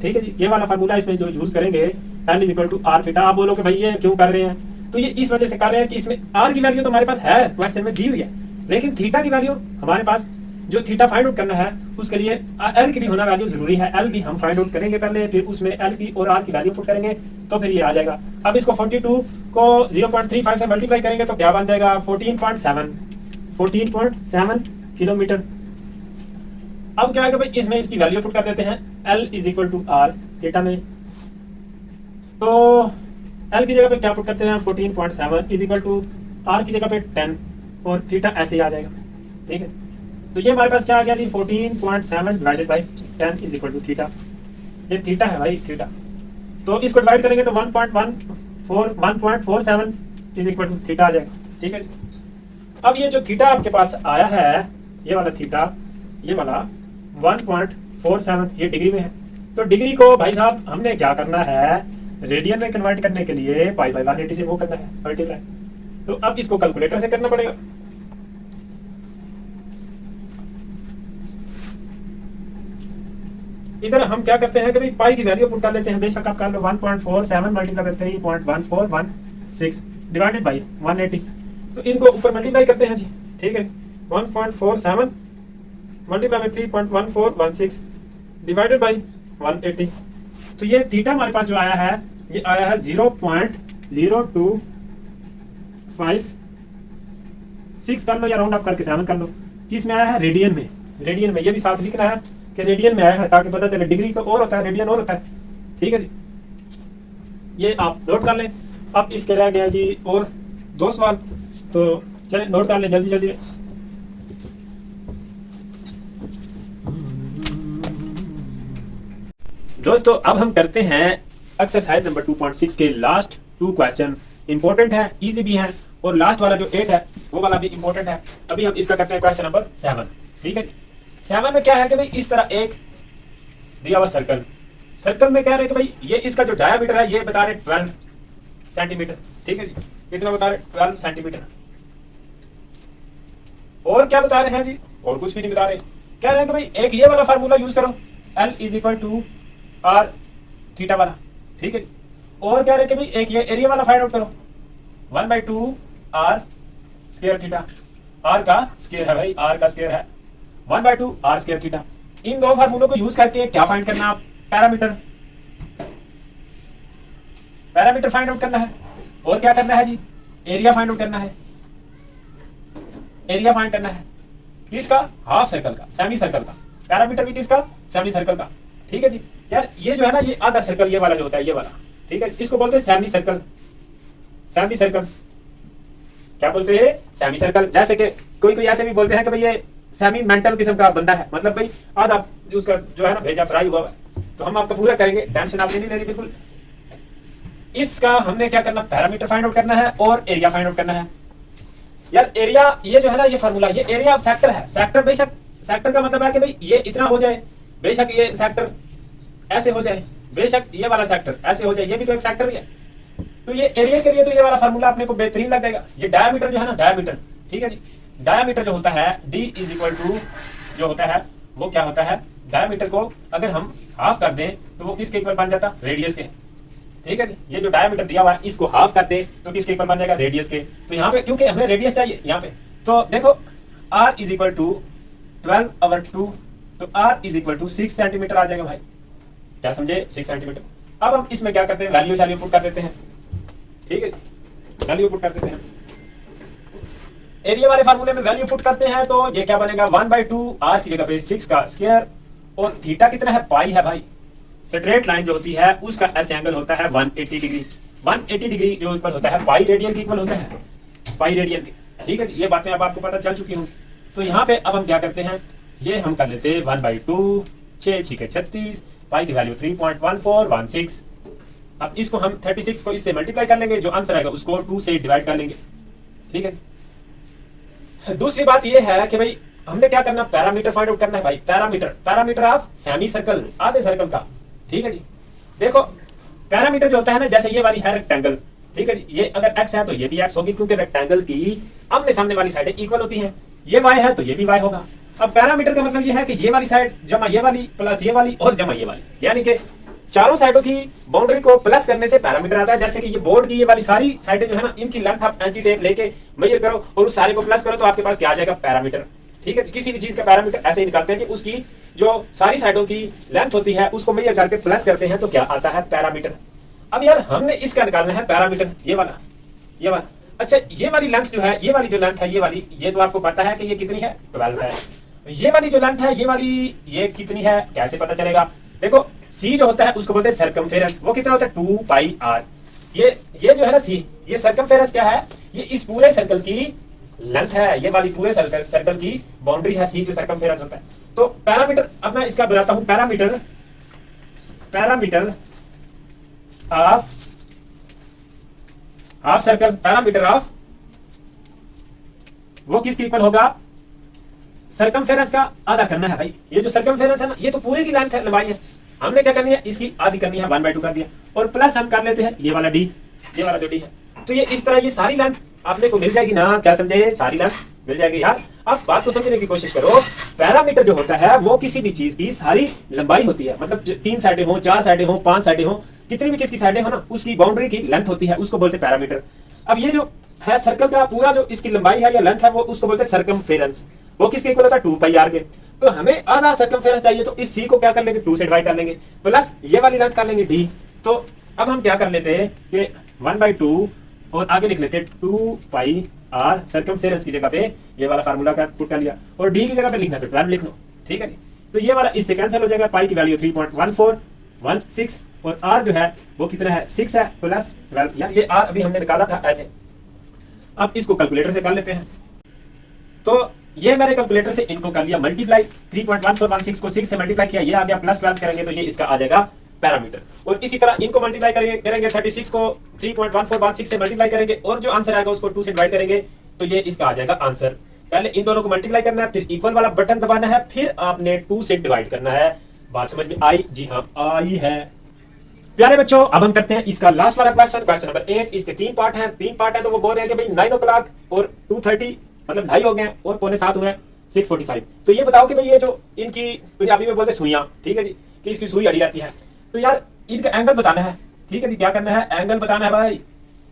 ठीक है जी। ये वाला फार्मूला इसमें जो यूज करेंगे L is equal to R theta. आप बोलो कि भाई ये क्यों कर रहे हैं, तो ये इस वजह से कर रहे हैं कि इसमें R की वैल्यू तो हमारे पास है, क्वेश्चन में दी हुई है, लेकिन थीटा की वैल्यू हमारे पास जो थीटा फाइंड आउट करना है उसके लिए L की भी होना वैल्यू जरूरी है। L भी हम फाइंड आउट करेंगे पहले, फिर उसमें L की और R की वैल्यू पुट करेंगे तो फिर ये आ जाएगा। अब इसको 42 को 0.35 से मल्टीप्लाई करेंगे तो क्या बन जाएगा 14.7 किलोमीटर। अब क्या है कि भाई इसमें इसकी वैल्यू पुट कर देते हैं, L is equal to R theta में। तो L की जगह पे क्या पुट करते हैं 14.7 इज इक्वल टू R की जगह पे 10 और थीटा ऐसे ही आ जाएगा, ठीक है। तो ये हमारे पास क्या आ गया जी 14.7 divided by 10 is equal to theta. ये थीटा है भाई, थीटा। तो इसको डिवाइड करेंगे तो 1.47 इज इक्वल टू थीटा आ जाएगा, ठीक है। अब ये जो थीटा आपके पास आया है, ये वाला थीटा, ये वाला 1.47 ये डिग्री में है। तो डिग्री को भाई साहब हमने क्या करना है, रेडियन में कन्वर्ट करने के लिए पाई बाई 180 से वो करना है मल्टीप्लाई। तो अब इसको कैलकुलेटर से करना पड़ेगा। इधर हम क्या करते हैं कि भाई पाई की वैल्यू पुट कर लेते हैं, बेशक आप कर लो 1.47 मल्टीप्लाई 3.1416 डिवाइडेड बाई 180। तो इनको ऊपर मल्टीप्लाई करते हैं जी, ठीक है। 1.47 मल्टीप्लाई में 3.1416 डिवाइडेड बाई 180। तो ये थीटा हमारे पास जो आया है, ये आया है 0.0256 कर लो या राउंड अप करके 7 कर लो। किसमें आया है, रेडियन में। रेडियन में ये भी साथ लिखना है कि रेडियन में आया है, ताकि पता चले डिग्री तो और होता है, रेडियन और होता है, ठीक है जी। ये आप नोट कर लें। अब इसके रह गया जी और 2 सवाल, तो चले नोट कर लें जल्दी जल्दी। दोस्तों अब हम करते हैं एक्सरसाइज नंबर 2.6 के लास्ट 2 क्वेश्चन। इंपॉर्टेंट है, इजी भी है, और लास्ट वाला जो 8 है वो वाला भी इंपॉर्टेंट है। अभी हम इसका करते हैं क्वेश्चन नंबर 7। ठीक है, 7 में क्या है कि भाई इस तरह एक दिया हुआ सर्कल, सर्कल में कह रहे हैं कि भाई ये इसका जो डायमीटर है ये बता रहे 12 सेंटीमीटर। ठीक है जी, कितना बता रहे 12 सेंटीमीटर। और क्या बता रहे हैं जी, और कुछ भी नहीं बता रहे। कह रहे हैं कि भाई एक ये वाला फार्मूला यूज करो, L is equal to R theta वाला। ठीक है, और कह रहे हैं कि भाई एक ये एरिया वाला फाइंड आउट करो, 1/2 आर स्क्वायर थीटा। आर का स्क्वायर है भाई, आर का स्क्वायर है 1/2 आर स्क्वायर थीटा। इन दो फार्मूलों को यूज करके क्या फाइंड करना है? पैरामीटर, पैरामीटर फाइंड आउट करना है। और क्या करना है जी? एरिया फाइंड आउट करना है। एरिया फाइंड करना है किसका? हाफ सर्कल का, सेमी सर्कल का। पैरामीटर भी किसका? सेमी सर्कल का। ठीक है जी यार, ये जो है ना ये आधा सर्कल ये वाला जो होता है ये वाला, ठीक है, इसको बोलते हैं सेमी सर्कल। सेमी सर्कल क्या बोलते हैं? Semi circle. जैसे कि कोई कोई ऐसे भी बोलते हैं कि भाई ये सेमी मेंटल किस्म का बंदा है, मतलब भाई आधा उसका जो है ना भेजा फ्राई हुआ है। तो हम आपका पूरा करेंगे, टेंशन आपने नहीं लेनी बिल्कुल। इसका हमने क्या करना? पैरामीटर फाइंड आउट करना है और एरिया फाइंड आउट करना है। यार एरिया ये जो है ना ये फार्मूला, ये एरिया ऑफ सेक्टर है। सेक्टर बेशक, सेक्टर का मतलब है कि भाई ये इतना हो जाए, बेशक ये सेक्टर ऐसे हो जाए, बेशक ये वाला सेक्टर ऐसे हो जाए, ये भी तो एक सेक्टर ही है। तो ये एरिया के लिए तो ये वाला फार्मूला अपने को बेहतरीन लगेगा। ये डायमीटर जो है ना, डायमीटर, ठीक है जी, डायमीटर जो होता है D इज इक्वल टू जो होता है वो क्या होता है? डायमीटर को अगर हम हाफ कर दें तो वो किसके इक्वल बन जाता? रेडियस के। ठीक है जी, ये जो डायमीटर दिया हुआ है इसको हाफ कर दे तो किसके इक्वल बन जाएगा? रेडियस के। तो यहाँ पे क्योंकि हमें रेडियस चाहिए यहाँ पे, तो देखो R इज इक्वल टू 12/2, तो R is equal to 6 centimetre आ जाएगा भाई। क्या समझे? 6 सेंटीमीटर। अब हम इसमें क्या करते हैं? वैल्यू पुट कर देते हैं। ठीक है, वैल्यू पुट कर देते हैं। एरिया वाले फार्मूले में वैल्यू पुट करते हैं तो ये क्या बनेगा? 1/2 R की जगह पे 6 का स्क्वायर, और थीटा कितना है? पाई है भाई। स्ट्रेट लाइन जो होती है उसका ऐसे एंगल होता है 180 डिग्री। 180 डिग्री जो इक्वल होता है पाई रेडियन के इक्वल होता है, पाई रेडियन के। ठीक है, ये बातें अब आपको पता चल चुकी हूँ। तो यहाँ पे अब हम क्या करते हैं? ये हम कर लेते हैं 1/2, 6 6 36, पाई की वैल्यू 3.1416। अब इसको हम 36 को इससे मल्टीप्लाई कर लेंगे, जो आंसर आएगा उसको 2 से डिवाइड कर लेंगे। ठीक है, दूसरी बात ये है कि भाई हमने क्या करना? पैरामीटर फाइंड आउट करना है भाई। Parameter, parameter of semi circle, आधे सर्कल का। ठीक है जी, देखो पैरामीटर जो होता है ना, जैसे ये वाली है रेक्टेंगल, ठीक है जी, ये अगर x है तो ये भी x होगी, क्योंकि रेक्टेंगल की आमने सामने वाली साइडें इक्वल होती हैं। ये y है तो ये भी y होगा। अब पैरामीटर का मतलब ये है कि ये वाली साइड जमा ये वाली प्लस ये वाली और जमा ये वाली, यानी कि चारों साइडों की बाउंड्री को प्लस करने से पैरामीटर आता है। जैसे कि ये बोर्ड की ये वाली सारी साइडें जो है ना, इनकी लेंथ आप इंची टेप लेके मेजर करो और उस सारे को प्लस करो तो आपके पास क्या आ जाएगा? पैरामीटर। ठीक है, किसी भी चीज का पैरामीटर ऐसे ही निकालते हैं कि उसकी जो सारी साइडों की लेंथ होती है उसको मेजर करके प्लस करते हैं तो क्या आता है? पैरामीटर। अब यार हमने इसका निकालना है पैरामीटर, ये वाला, ये वाला। अच्छा, ये वाली लेंथ जो है, ये वाली जो लेंथ है, ये वाली, ये तो आपको पता है कि ये कितनी है? 12 है। ये वाली जो लेंथ है, ये वाली, ये कितनी है? कैसे पता चलेगा? देखो C जो होता है उसको बोलते हैं सर्कमफेरेंस, वो कितना होता है? 2πr। ये जो है ना C, ये सर्कमफेरेंस क्या है? ये इस पूरे सर्कल की लेंथ है, ये वाली पूरे सर्कल की बाउंड्री है C जो सर्कमफेरेंस होता है। तो पैरामीटर, अब मैं इसका बनाता हूं parameter, parameter of half circle, parameter of वो किसके इक्वल होगा? सर्कमफेरेंस का आधा करना है भाई। ये जो सर्कमफेरेंस है ना, ये तो पूरे की लेंथ है, लंबाई है। हमने क्या करनी है? इसकी आधी करनी है, 1/2 कर दिया, और प्लस हम कर लेते हैं ये वाला D, ये वाला जो D है। तो ये इस तरह ये सारी लेंथ आपने को मिल जाएगी ना? क्या समझे? सारी लेंथ मिल जाएगी यार। आप बात को समझने की कोशिश करो। पैरामीटर जो होता है वो किसी भी चीज की सारी लंबाई होती है, मतलब 3 साइडें हो, 4 साइडें हो, 5 साइडें हो, कितनी भी किसकी साइडें हो ना, उसकी बाउंड्री की लेंथ होती है, उसको बोलते हैं पैरामीटर। अब ये जो है सर्कल का पूरा जो इसकी लंबाई है या लेंथ है, वो उसको बोलते हैं सर्कमफेरेंस। वो किसके इक्वल होता है? 2πr के। तो हमें आधा सर्कमफेरेंस चाहिए, तो इस C को क्या कर लेंगे? 2 से डिवाइड कर लेंगे, प्लस ये वाली लेंथ कर लेंगे D। तो अब हम क्या कर लेते हैं कि 1/2 और आगे लिख लेते हैं 2πr, सर्कमफेरेंस की जगह पे ये वाला फार्मूला का पुट कर लिया, और D की जगह पे लिखना तो 12 लिख लो। ठीक है जी, तो ये वाला इससे कैंसिल हो जाएगा, पाई की वैल्यू 3.1416, और R जो है वो कितना है? 6 है, प्लस 12। यार ये R अभी हमने निकाला था ऐसे। अब इसको कैलकुलेटर से कर लेते हैं। तो ये मैंने कैलकुलेटर से इनको कर लिया मल्टीप्लाई, 3.1416 को 6 से मल्टीप्लाई किया, ये आ गया, प्लस 12 करेंगे तो ये इसका आ जाएगा पैरामीटर। और इसी तरह इनको मल्टीप्लाई करेंगे 36 को 3.1416 से मल्टीप्लाई करेंगे और जो आंसर आएगा उसको 2 से डिवाइड करेंगे तो ये इसका आ जाएगा आंसर। पहले इन दोनों को मल्टीप्लाई करना है, फिर इक्वल वाला बटन दबाना है, फिर आपने 2 से डिवाइड करना है। बात समझ में आई? जी हाँ आई है। प्यारे बच्चों अब हम करते हैं इसका लास्ट वाला क्वेश्चन नंबर 8। इसके 3 पार्ट हैं तो वो बोल रहे हैं कि भाई 9 o'clock और 2:30 मतलब 2:30 हो गए और 7:15 हुए 6:45। तो ये बताओ कि भाई ये जो इनकी पंजाबी में बोलते सुइयां, ठीक है जी, कि इसकी सुई अड़ी रहती है, तो यार इनका एंगल बताना है। ठीक है जी, क्या करना है? एंगल बताना है भाई।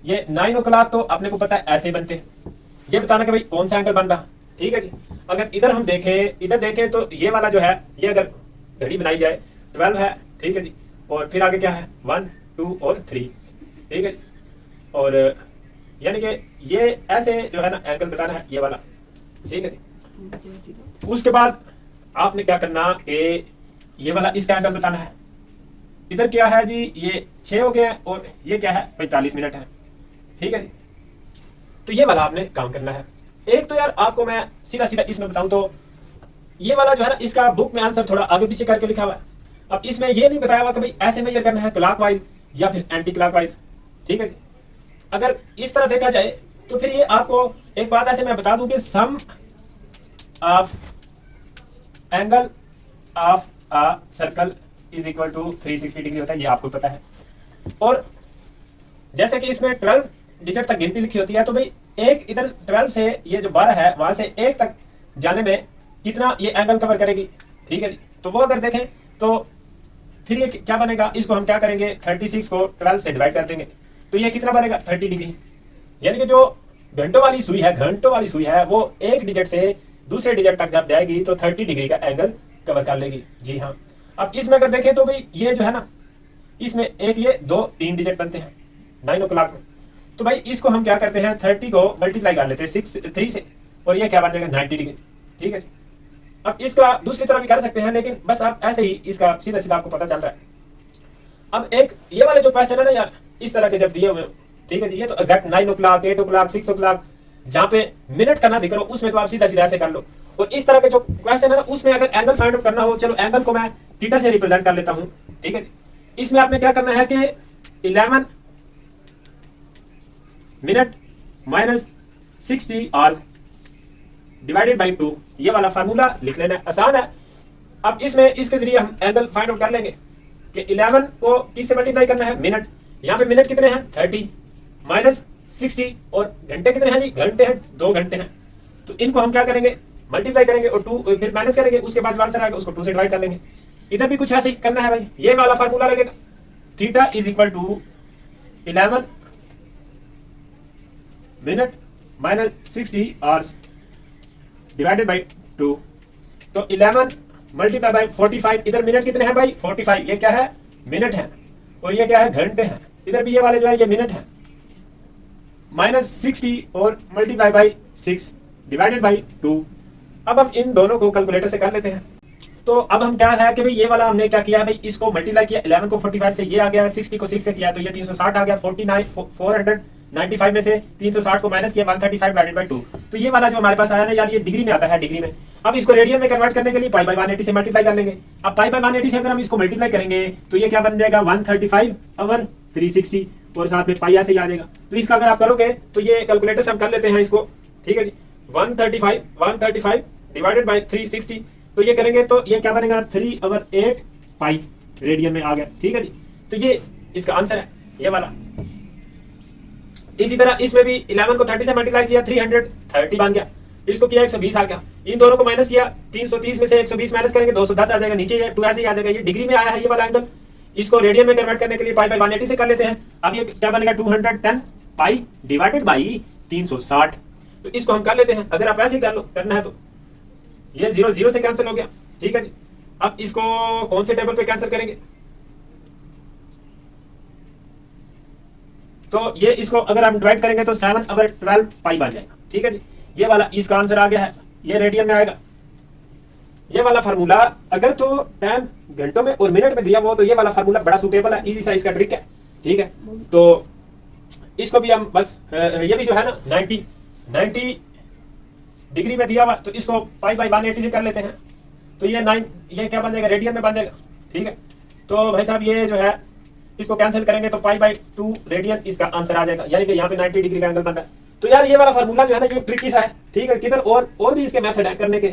ये 9 o'clock तो अपने को पता है ऐसे बनते हैं, ये बताना कि भाई कौन सा एंगल बन रहा। ठीक है जी, अगर इधर हम देखें तो ये वाला जो है ये अगर घड़ी बनाई जाए 12 है, ठीक है जी, और फिर आगे क्या है 1 2 और 3, ठीक है जी, और यानी कि ये ऐसे जो है ना एंगल बताना है ये वाला, ठीक है जी। उसके बाद आपने क्या करना कि ये वाला इसका एंगल बताना है। इधर क्या है जी, ये 6 हो गया और ये क्या है 45 मिनट है, ठीक है जी। तो ये वाला आपने काम करना है। एक तो यार आपको मैं सीधा इसमें बताऊं तो ये वाला जो है ना इसका बुक में आंसर थोड़ा आगे पीछे करके लिखा हुआ है। अब इसमें ये नहीं बताया हुआ कि भाई ऐसे मेजर करना है क्लॉकवाइज या फिर एंटी क्लॉकवाइज, ठीक है जी। अगर इस तरह देखा जाए तो फिर ये आपको एक बात ऐसे मैं बता दूं कि sum of angle of a circle is equal to 360 degree होता है, ये आपको पता है। और जैसे कि इसमें 12 डिजिट तक गिनती लिखी होती है, तो भाई एक इधर 12 से ये जो 12 है वहां से 1 तक जाने में कितना ये एंगल कवर करेगी, ठीक है जी। तो वो अगर देखें तो फिर ये क्या बनेगा, इसको हम क्या करेंगे 36 को 12 से डिवाइड कर देंगे तो ये कितना बनेगा 30 डिग्री। यानी कि जो घंटों वाली सुई है वो एक डिजिट से दूसरे डिजिट तक जब जाएगी तो 30 डिग्री का एंगल कवर कर लेगी। जी हाँ, अब इसमें अगर देखें तो भाई ये जो है ना इसमें एक ये 2-3 डिजिट बनते हैं 9 o'clock में, तो भाई इसको हम क्या करते हैं 30 को मल्टीप्लाई कर लेते हैं 3 से और ये क्या बन जाएगा 90 डिग्री, ठीक है जी। अब इसका दूसरी तरफ भी कर सकते हैं लेकिन बस आप ऐसे ही इसका सीधा आपको पता चल रहा है। अब एक ये वाले जो क्वेश्चन है ना यार इस तरह के जब दिए हुए, ठीक है जी, ये तो एग्जैक्ट 9 o'clock 8 o'clock 6 o'clock जहाँ पे मिनट का ना जिक्र हो उसमें तो आप सीधा ऐसे कर लो। और इस तरह के जो क्वेश्चन है ना उसमें अगर एंगल फाइंड आउट करना हो, चलो एंगल को मैं थीटा से रिप्रेजेंट कर लेता हूँ, ठीक है। इसमें आपने क्या करना है कि 11 minute minus 60 hours divided by 2, ये वाला फार्मूला लिख लेना है, आसान है। अब इसमें इसके जरिए हम एंगल फाइंड आउट कर लेंगे कि 11 को किससे मल्टीप्लाई करना है मिनट, यहाँ पे मिनट कितने हैं 30 माइनस 60 और घंटे कितने हैं जी, घंटे हैं 2 घंटे हैं। तो इनको हम क्या करेंगे मल्टीप्लाई करेंगे और 2 फिर माइनस करेंगे, उसके बाद आंसर आएगा उसको 2 से डिवाइड कर लेंगे। इधर भी कुछ ऐसे ही करना है भाई, ये वाला फार्मूला लगेगा theta is equal to 11 minute minus 60 hours divided by 2। तो 11 मल्टीप्लाई बाई 45, इधर मिनट कितने हैं भाई 45, ये क्या है मिनट है और ये क्या है घंटे हैं। इधर भी ये वाले जो है ये मिनट है माइनस 60 और मल्टीप्लाई बाई 6 डिवाइडेड बाई 2। अब हम इन दोनों को कैलकुलेटर से कर लेते हैं। तो अब हम क्या है कि भाई ये वाला हमने क्या किया भाई इसको मल्टीप्लाई किया 11 को 45 से, ये आ गया 60 को 6 से किया तो ये 360 आ गया, 495 में से 360 को माइनस किया 135 डिवाइडेड बाई 2। तो ये वाला जो हमारे पास आया ना यार ये डिग्री में आता है, डिग्री में। अब इसको रेडियन में कन्वर्ट करने के लिए पाई बाई 180 से मल्टीप्लाई कर लेंगे। अब पाई बाई 180 से अगर हम इसको मल्टीप्लाई करेंगे तो ये क्या बन जाएगा 135 ओवर 360 और साथ में पाई ऐसे ही आ जाएगा। तो इसका अगर आप करोगे तो ये कैलकुलेटर से हम कर लेते हैं इसको, ठीक है जी। 135 डिवाइडेड बाई 360 तो ये करेंगे तो ये क्या बनेगा 3/8 पाई रेडियन में आ गया, ठीक है जी। तो ये इसका आंसर है ये वाला। इसी तरह इसमें भी 11 को 30 से मल्टीप्लाई किया 330 बन गया, इसको किया 120 आ गया, इन दोनों को माइनस किया 330 में से 120 माइनस करेंगे 210 आ जाएगा, नीचे 2 ऐसे ही आ जाएगा। ये डिग्री में आया है ये वाला एंगल। इसको रेडियन में कन्वर्ट करने के लिए पाई बाई 180 से कर लेते हैं। अब ये क्या बनेगा 210 पाई डिवाइडेड बाई 360। तो इसको हम कर लेते हैं, अगर आप ऐसे ही कर लो करना है तो ये 0 0 से कैंसिल हो गया, ठीक है जी। अब इसको कौन से टेबल पे कैंसिल करेंगे तो ये इसको अगर हम डिवाइड करेंगे तो 7/12 पाई बन जाएगा, ठीक है जी। ये वाला इसका आंसर आ गया है, ये रेडियन में आएगा। ये वाला फार्मूला अगर तो टाइम घंटों में और मिनट में दिया वो तो ये वाला फार्मूला बड़ा सुटेबल है, इजी सा इसका ट्रिक है, ठीक है। तो इसको भी हम बस ये भी जो है ना 90 डिग्री में दिया हुआ तो इसको पाई बाई 180 से कर लेते हैं। तो ये 9 ये क्या बन जाएगा रेडियन में बन जाएगा, ठीक है। तो भाई साहब ये जो है इसको कैंसिल करेंगे तो π/2 रेडियन इसका आंसर आ जाएगा, यानी कि यहाँ पे 90 डिग्री का एंगल बन रहा है। तो यार ये वाला फार्मूला जो है ना ये ट्रिकी सा है, ठीक है, किधर और भी इसके मेथड है करने के,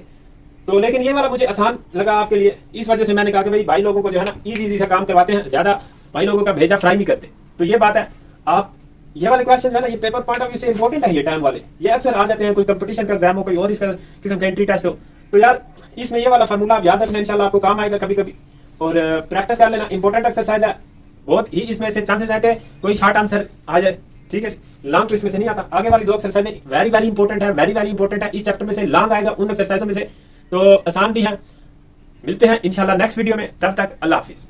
तो लेकिन ये वाला मुझे आसान लगा आपके लिए, इस वजह से मैंने कहा कि भाई लोगों को जो है ना इजी सा काम करवाते हैं, ज्यादा भाई लोगों का भेजा फ्राई नहीं करते। तो ये बात है, आप ये वाले क्वेश्चन जो है ना ये पेपर पॉइंट ऑफ व्यू से इंपॉर्टेंट है, ये टाइम वाले ये अक्सर आ जाते हैं, कोई कंपटीशन का एग्जाम हो, कोई और इसका किस्म का एंट्री टेस्ट हो, तो यार इसमें ये वाला फार्मूला आप याद रखना, इंशाल्लाह आपको काम आएगा कभी कभी, और प्रैक्टिस कर लेना, इंपॉर्टेंट एक्सरसाइज है, बहुत ही इसमें से चांसेस है कि कोई शॉर्ट आंसर आ जाए, ठीक है, लॉन्ग तो इसमें से नहीं आता। आगे वाली 2 एक्सरसाइजें वेरी इंपॉर्टेंट है, वेरी इंपॉर्टेंट है, इस चैप्टर में से लॉन्ग आएगा उन एक्सरसाइजों में से, तो आसान भी है। मिलते हैं इंशाल्लाह नेक्स्ट वीडियो में, तब तक अल्लाह हाफिज।